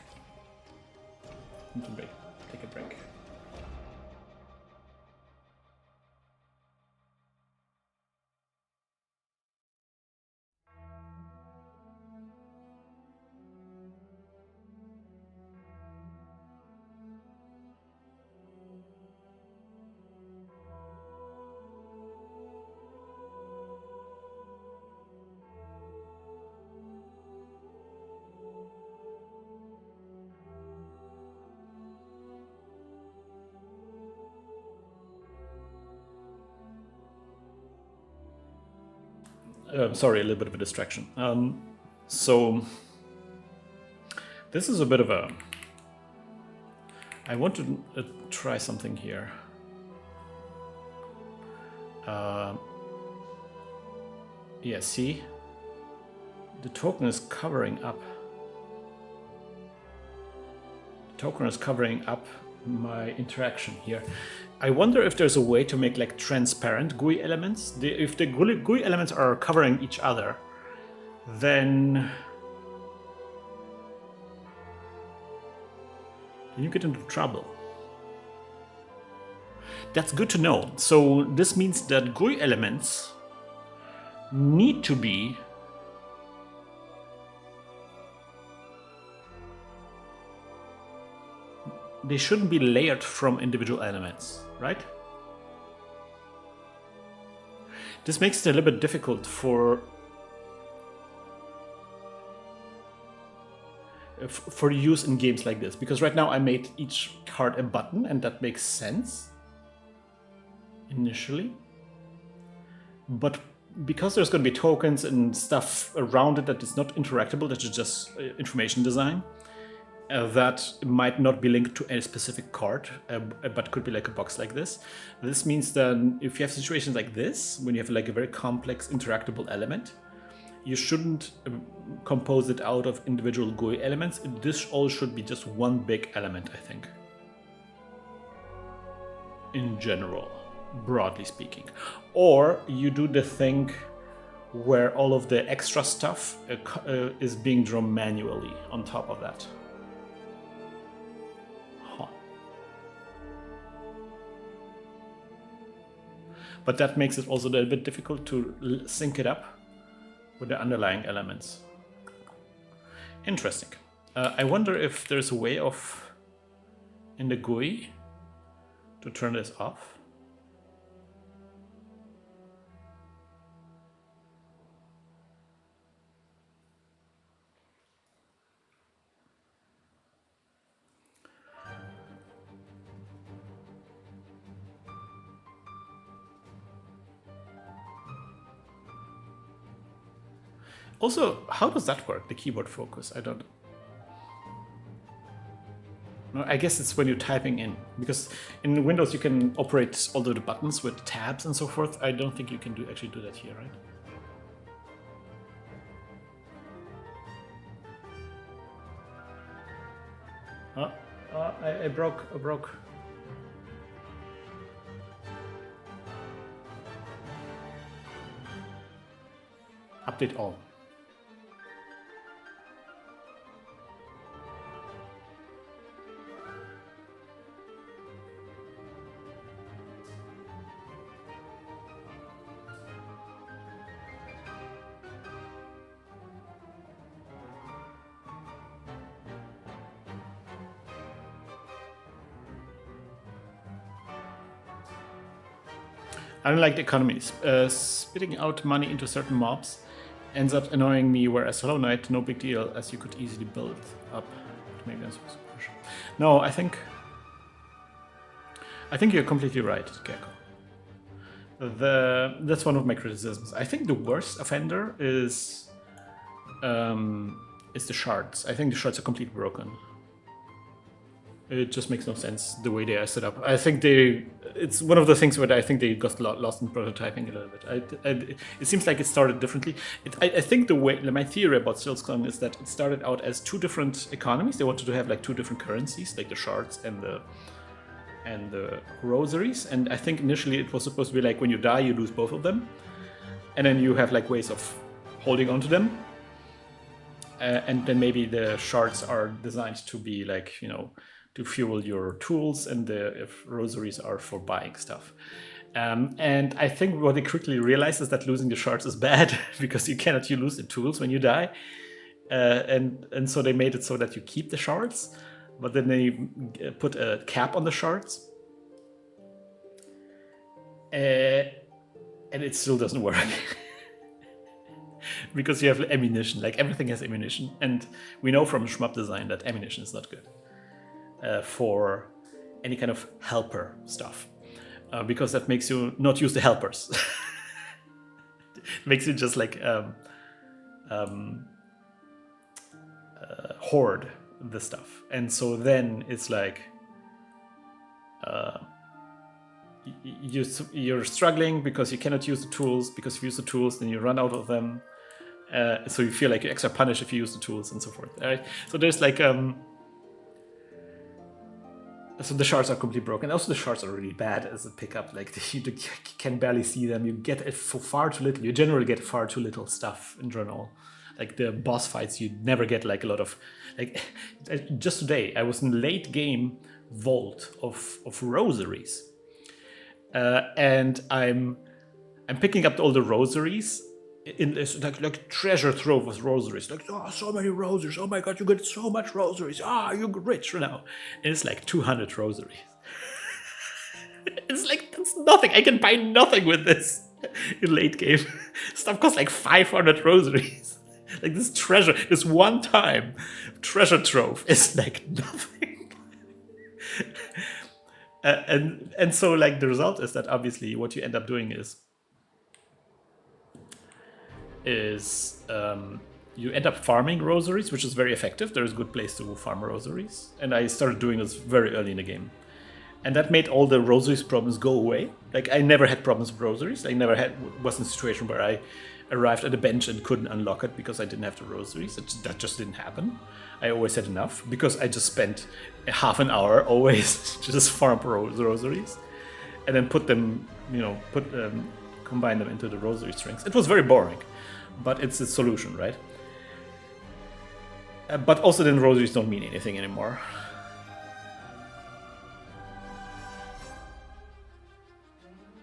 Need to break. Take a break. Sorry, a little bit of a distraction. So this is a bit of a... I want to try something here. Yeah, see? The token is covering up. The token is covering up my interaction here. I wonder if there's a way to make like transparent GUI elements. If the GUI elements are covering each other, then you get into trouble. That's good to know. So this means that GUI elements need to be they shouldn't be layered from individual elements, right? This makes it a little bit difficult for use in games like this, because right now I made each card a button, and that makes sense initially. But because there's going to be tokens and stuff around it that is not interactable, that is just information design, that might not be linked to any specific card, but could be like a box like this. This means that if you have situations like this, when you have like a very complex interactable element, you shouldn't compose it out of individual GUI elements. This all should be just one big element, I think. In general, broadly speaking. Or you do the thing where all of the extra stuff is being drawn manually on top of that. But that makes it also a little bit difficult to sync it up with the underlying elements. Interesting. I wonder if there's a way of, in the GUI, to turn this off. Also, how does that work, the keyboard focus? I don't... No, I guess it's when you're typing in, because in Windows you can operate all the buttons with tabs and so forth. I don't think you can actually do that here, right? I broke. Update all. I don't like the economies. Spitting out money into certain mobs ends up annoying me, whereas Hollow Knight, no big deal, as you could easily build up. Maybe I'm supposed to push. No, I think you're completely right, Gecko. That's one of my criticisms. I think the worst offender is the shards. I think the shards are completely broken. It just makes no sense the way they are set up. I think it's one of the things where I think they got lost in prototyping a little bit. It seems like it started differently. I think my theory about Silksong is that it started out as two different economies. They wanted to have like two different currencies, like the shards and the rosaries. And I think initially it was supposed to be like when you die, you lose both of them. And then you have like ways of holding onto them. And then maybe the shards are designed to be like, to fuel your tools, and the rosaries are for buying stuff. And I think what they quickly realized is that losing the shards is bad because you cannot lose the tools when you die. And so they made it so that you keep the shards, but then they put a cap on the shards. And it still doesn't work. Because you have ammunition, like everything has ammunition. And we know from shmup design that ammunition is not good for any kind of helper stuff. Because that makes you not use the helpers. makes you just like hoard the stuff. And so then it's like you're struggling because you cannot use the tools, because if you use the tools then you run out of them, so you feel like you're extra punished if you use the tools and so forth. All right, so there's like so the shards are completely broken. Also the shards are really bad as a pickup, like you can barely see them. You get it for far too little. You generally get far too little stuff in general. Like the boss fights, you never get like a lot of, like just today I was in late game vault of rosaries, and I'm picking up all the rosaries in this like treasure trove of rosaries. Like, oh, so many rosaries! Oh my god, you get so much rosaries! Ah, you're rich now. And it's like 200 rosaries. It's like that's nothing. I can buy nothing with this in late game. Stuff costs like 500 rosaries. Like this treasure, this one time treasure trove is like nothing. And so like the result is that obviously what you end up doing is you end up farming rosaries, which is very effective. There's a good place to farm rosaries, and I started doing this very early in the game, and that made all the rosaries problems go away. Like I never had problems with rosaries. I never was in a situation where I arrived at a bench and couldn't unlock it because I didn't have the rosaries. That just didn't happen. I always had enough because I just spent half an hour always to just farm rosaries, and then put them, combine them into the rosary strings. It was very boring, but it's a solution, right? But also then rosaries don't mean anything anymore.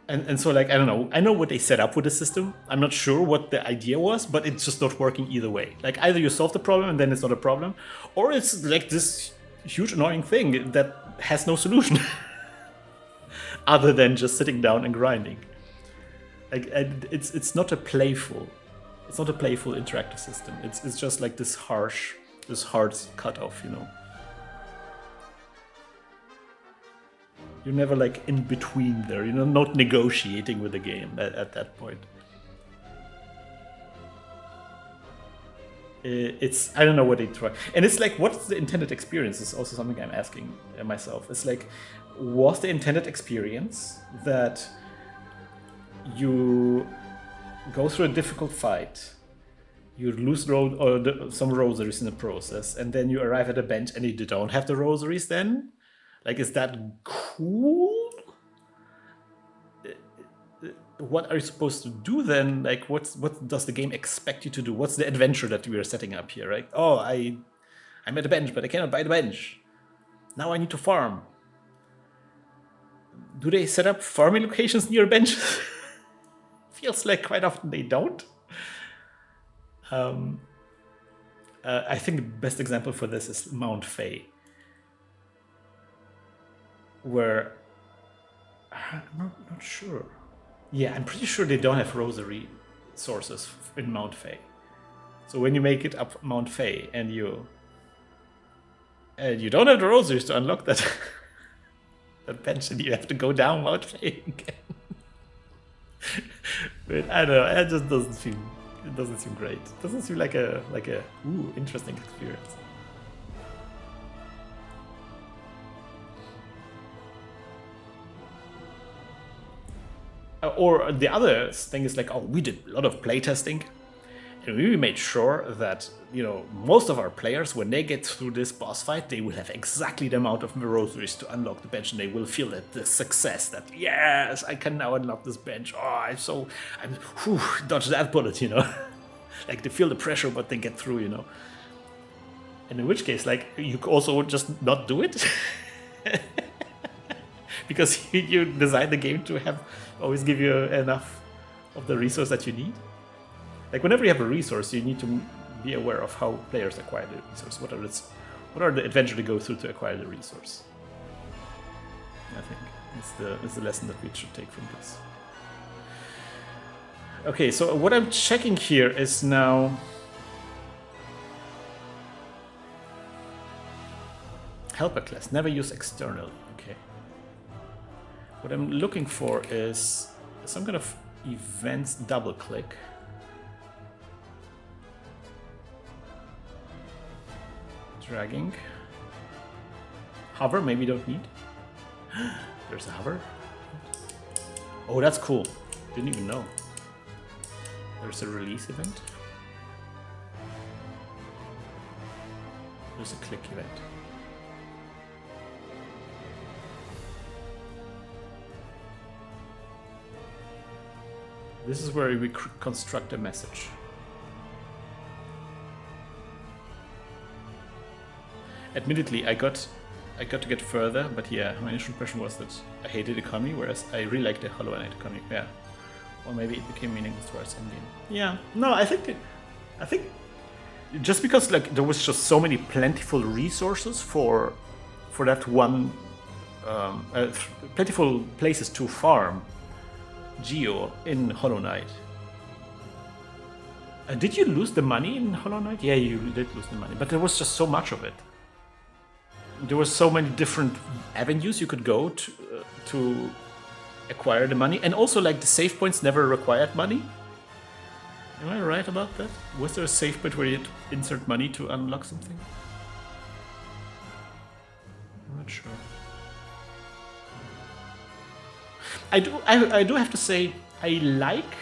And so like, I don't know, I know what they set up with the system. I'm not sure what the idea was, but it's just not working either way. Like either you solve the problem and then it's not a problem, or it's like this huge annoying thing that has no solution other than just sitting down and grinding. Like it's not a playful interactive system. It's just like this hard cutoff, You're never like in between there, not negotiating with the game at that point. I don't know what they try. And it's like, what's the intended experience is also something I'm asking myself. It's like, was the intended experience that you go through a difficult fight, you lose some rosaries in the process, and then you arrive at a bench and you don't have the rosaries then? Like, is that cool? What are you supposed to do then? Like, what does the game expect you to do? What's the adventure that we are setting up here, right? Oh, I'm at a bench, but I cannot buy the bench. Now I need to farm. Do they set up farming locations near benches? Feels like quite often they don't. I think the best example for this is Mount Fae, where I'm not sure. Yeah, I'm pretty sure they don't have rosary sources in Mount Fae. So when you make it up Mount Fae and you don't have the rosaries to unlock that that bench, and you have to go down Mount Fae again. But I don't know. It just doesn't seem great. It doesn't seem like a interesting experience. Or the other thing is like, oh, we did a lot of playtesting, and we made sure that most of our players, when they get through this boss fight, they will have exactly the amount of rosaries to unlock the bench, and they will feel that the success, that yes, I can now unlock this bench. Oh, I'm dodge that bullet, like they feel the pressure, but they get through, And in which case, like, you also just not do it. Because you design the game to always give you enough of the resource that you need. Like whenever you have a resource, you need to be aware of how players acquire the resource. What are the adventure to go through to acquire the resource? I think it's the lesson that we should take from this. Okay, so what I'm checking here is now helper class. Never use externally. Okay. What I'm looking for is some kind of events double click. Dragging. Hover, maybe don't need. There's a hover. Oh, that's cool. Didn't even know. There's a release event. There's a click event. This is where we construct a message. Admittedly, I got to get further, but yeah, my initial impression was that I hated economy, whereas I really liked the Hollow Knight economy. Yeah, or maybe it became meaningless towards endgame. Yeah, no, I think just because like there was just so many plentiful resources for that one, plentiful places to farm Geo in Hollow Knight. Did you lose the money in Hollow Knight? Yeah, you did lose the money, but there was just so much of it. There were so many different avenues you could go to acquire the money, and also like the save points never required money. Am I right about that? Was there a save point where you had to insert money to unlock something? I'm not sure. I do have to say I like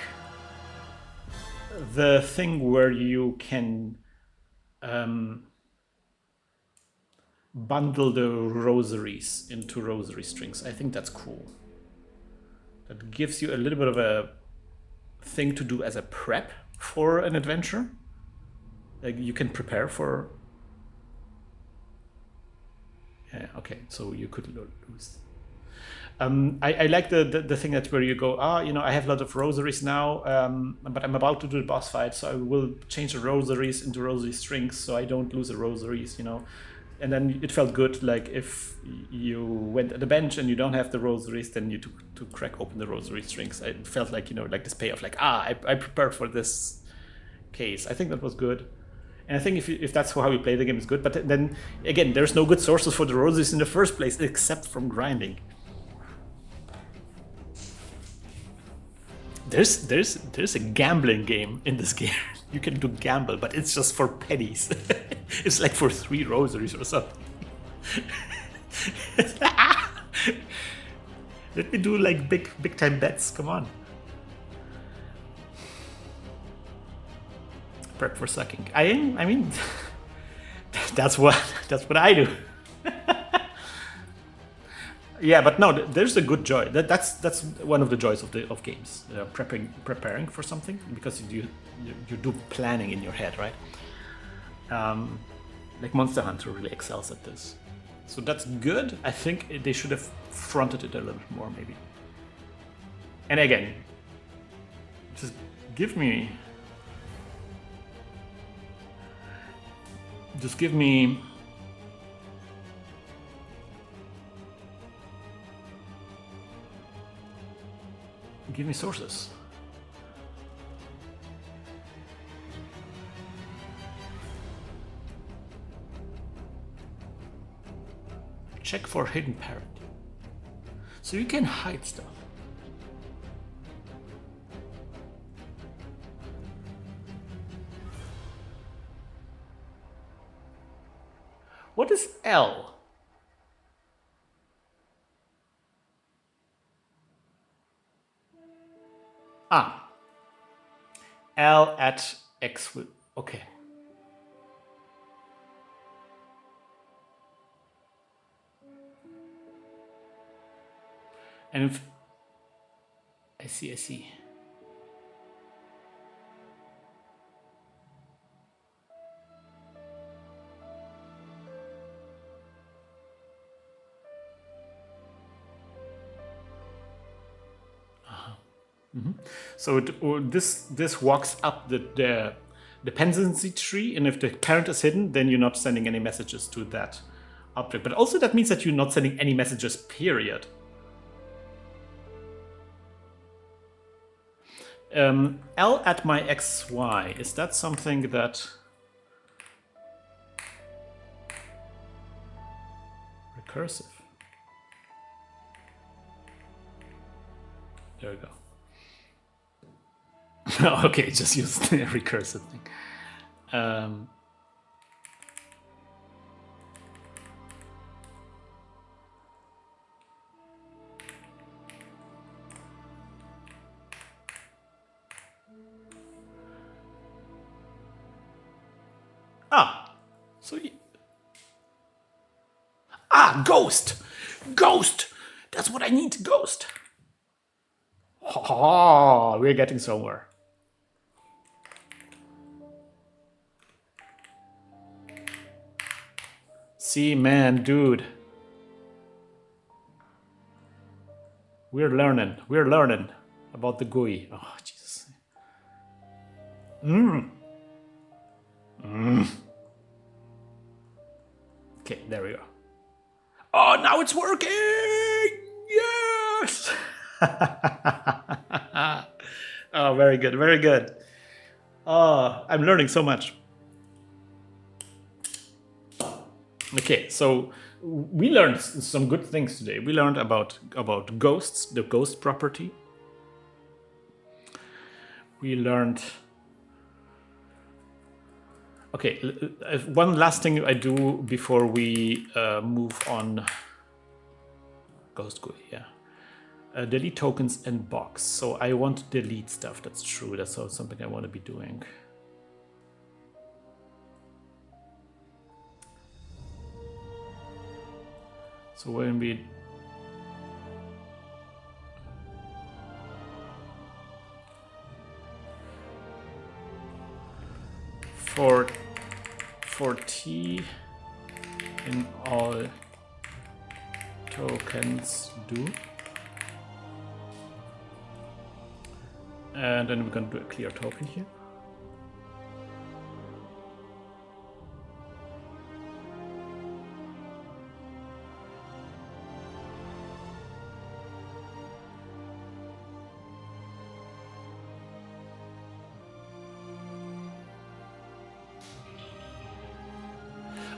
the thing where you can bundle the rosaries into rosary strings. I think that's cool. That gives you a little bit of a thing to do as a prep for an adventure. Like you can prepare for. Yeah, okay, so you could lose. I like the thing that where you go, I have a lot of rosaries now, but I'm about to do the boss fight, so I will change the rosaries into rosary strings so I don't lose the rosaries, And then it felt good, like if you went at the bench and you don't have the rosaries, then you took to crack open the rosary strings. It felt like, like this payoff, like, I prepared for this case. I think that was good. And I think if that's how you play the game, is good. But then, again, there's no good sources for the rosaries in the first place, except from grinding. There's a gambling game in this game. You can do gamble, but it's just for pennies. It's like for 3 rosaries or something. Let me do like big time bets. Come on. Prep for sucking. I mean, that's what I do. Yeah, but no, there's a good joy. That's one of the joys of games. Preparing for something, because you do planning in your head, right? Like Monster Hunter really excels at this, so that's good. I think they should have fronted it a little bit more, maybe. And again, just give me sources. Check for hidden parity. So you can hide stuff. What is L? L at X. Okay. And if I see. Mm-hmm. So this walks up the dependency tree, and if the parent is hidden, then you're not sending any messages to that object. But also that means that you're not sending any messages, period. L at my XY, is that something that... Recursive. There we go. Okay, just use the recursive thing. So, ghost! Ghost! That's what I need, ghost! Oh, we're getting somewhere. See, man, dude. We're learning about the GUI. Oh, Jesus. Okay, there we go. Oh, now it's working! Yes! Oh, very good, very good. Oh, I'm learning so much. Okay, so we learned some good things today. We learned about ghosts, the ghost property. We learned... Okay, one last thing I do before we move on. Ghost GUI, yeah. Delete tokens and box. So I want to delete stuff, that's true. That's also something I want to be doing. So when we... For T in all tokens do. And then we're going to do a clear token here.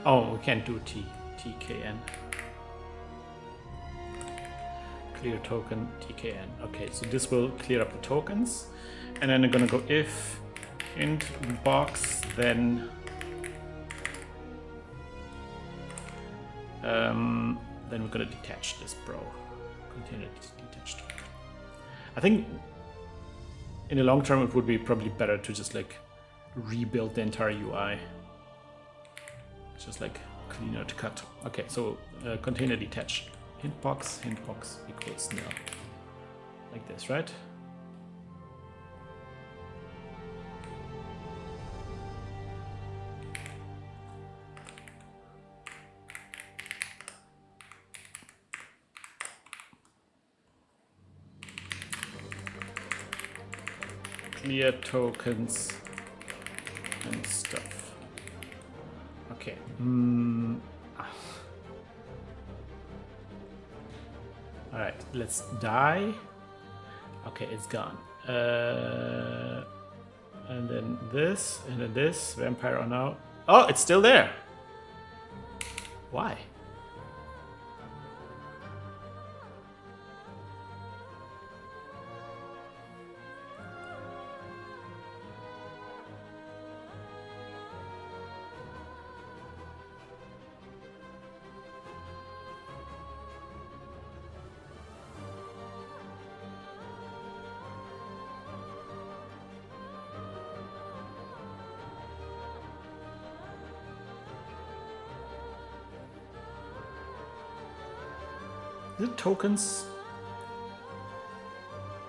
Oh, we can't do TKN. Clear token TKN. Okay, so this will clear up the tokens. And then I'm gonna go if int box, then we're gonna detach this bro. Container detached. I think in the long term it would be probably better to just like rebuild the entire UI. Just like cleaner to cut. Okay, so container detach. Hint box equals nil. Like this, right? Clear tokens and stuff. Okay. All right, let's die. Okay, it's gone. And then this, and then this. Vampire on now. Oh, it's still there. Why? Is it tokens?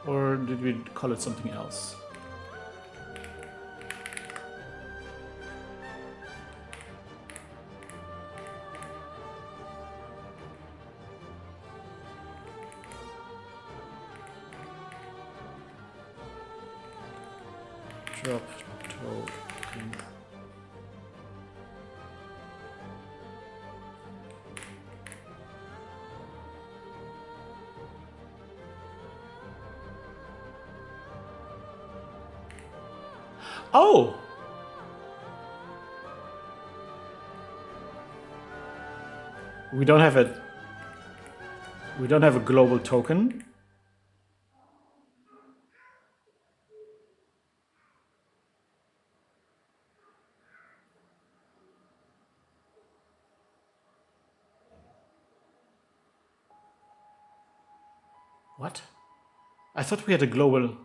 Or did we call it something else? Drop token. Oh! We don't have a global token. What? I thought we had a global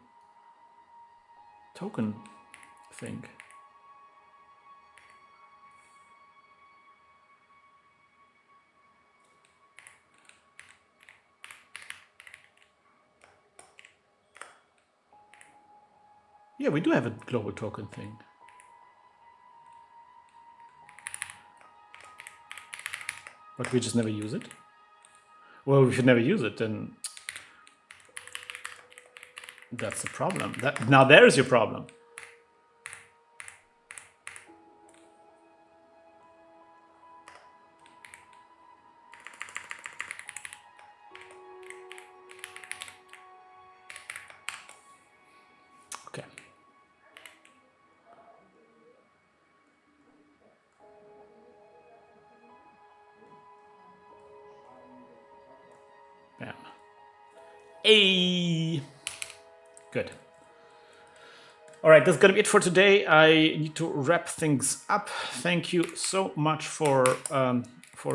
token thing. Yeah, we do have a global token thing. But we just never use it. Well, we should never use it, then that's the problem. Now there's your problem. Okay. Bam. Hey. Good. All right, that's gonna be it for today. I need to wrap things up. Thank you so much for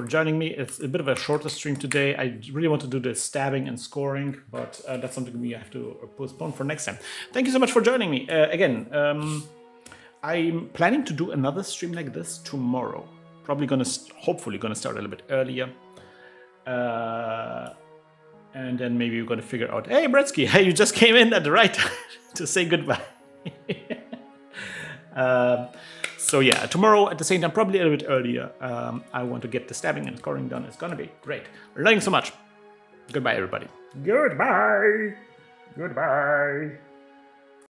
joining me. It's a bit of a shorter stream today. I really want to do the stabbing and scoring, but that's something we have to postpone for next time. Thank you so much for joining me. Again, I'm planning to do another stream like this tomorrow. Probably hopefully gonna start a little bit earlier. And then maybe we're gonna figure out, hey, Bretsky, hey, you just came in at the right time to say goodbye. So yeah, tomorrow at the same time, probably a little bit earlier, I want to get the stabbing and scoring done. It's gonna be great. Learning so much. Goodbye, everybody. Goodbye. Goodbye.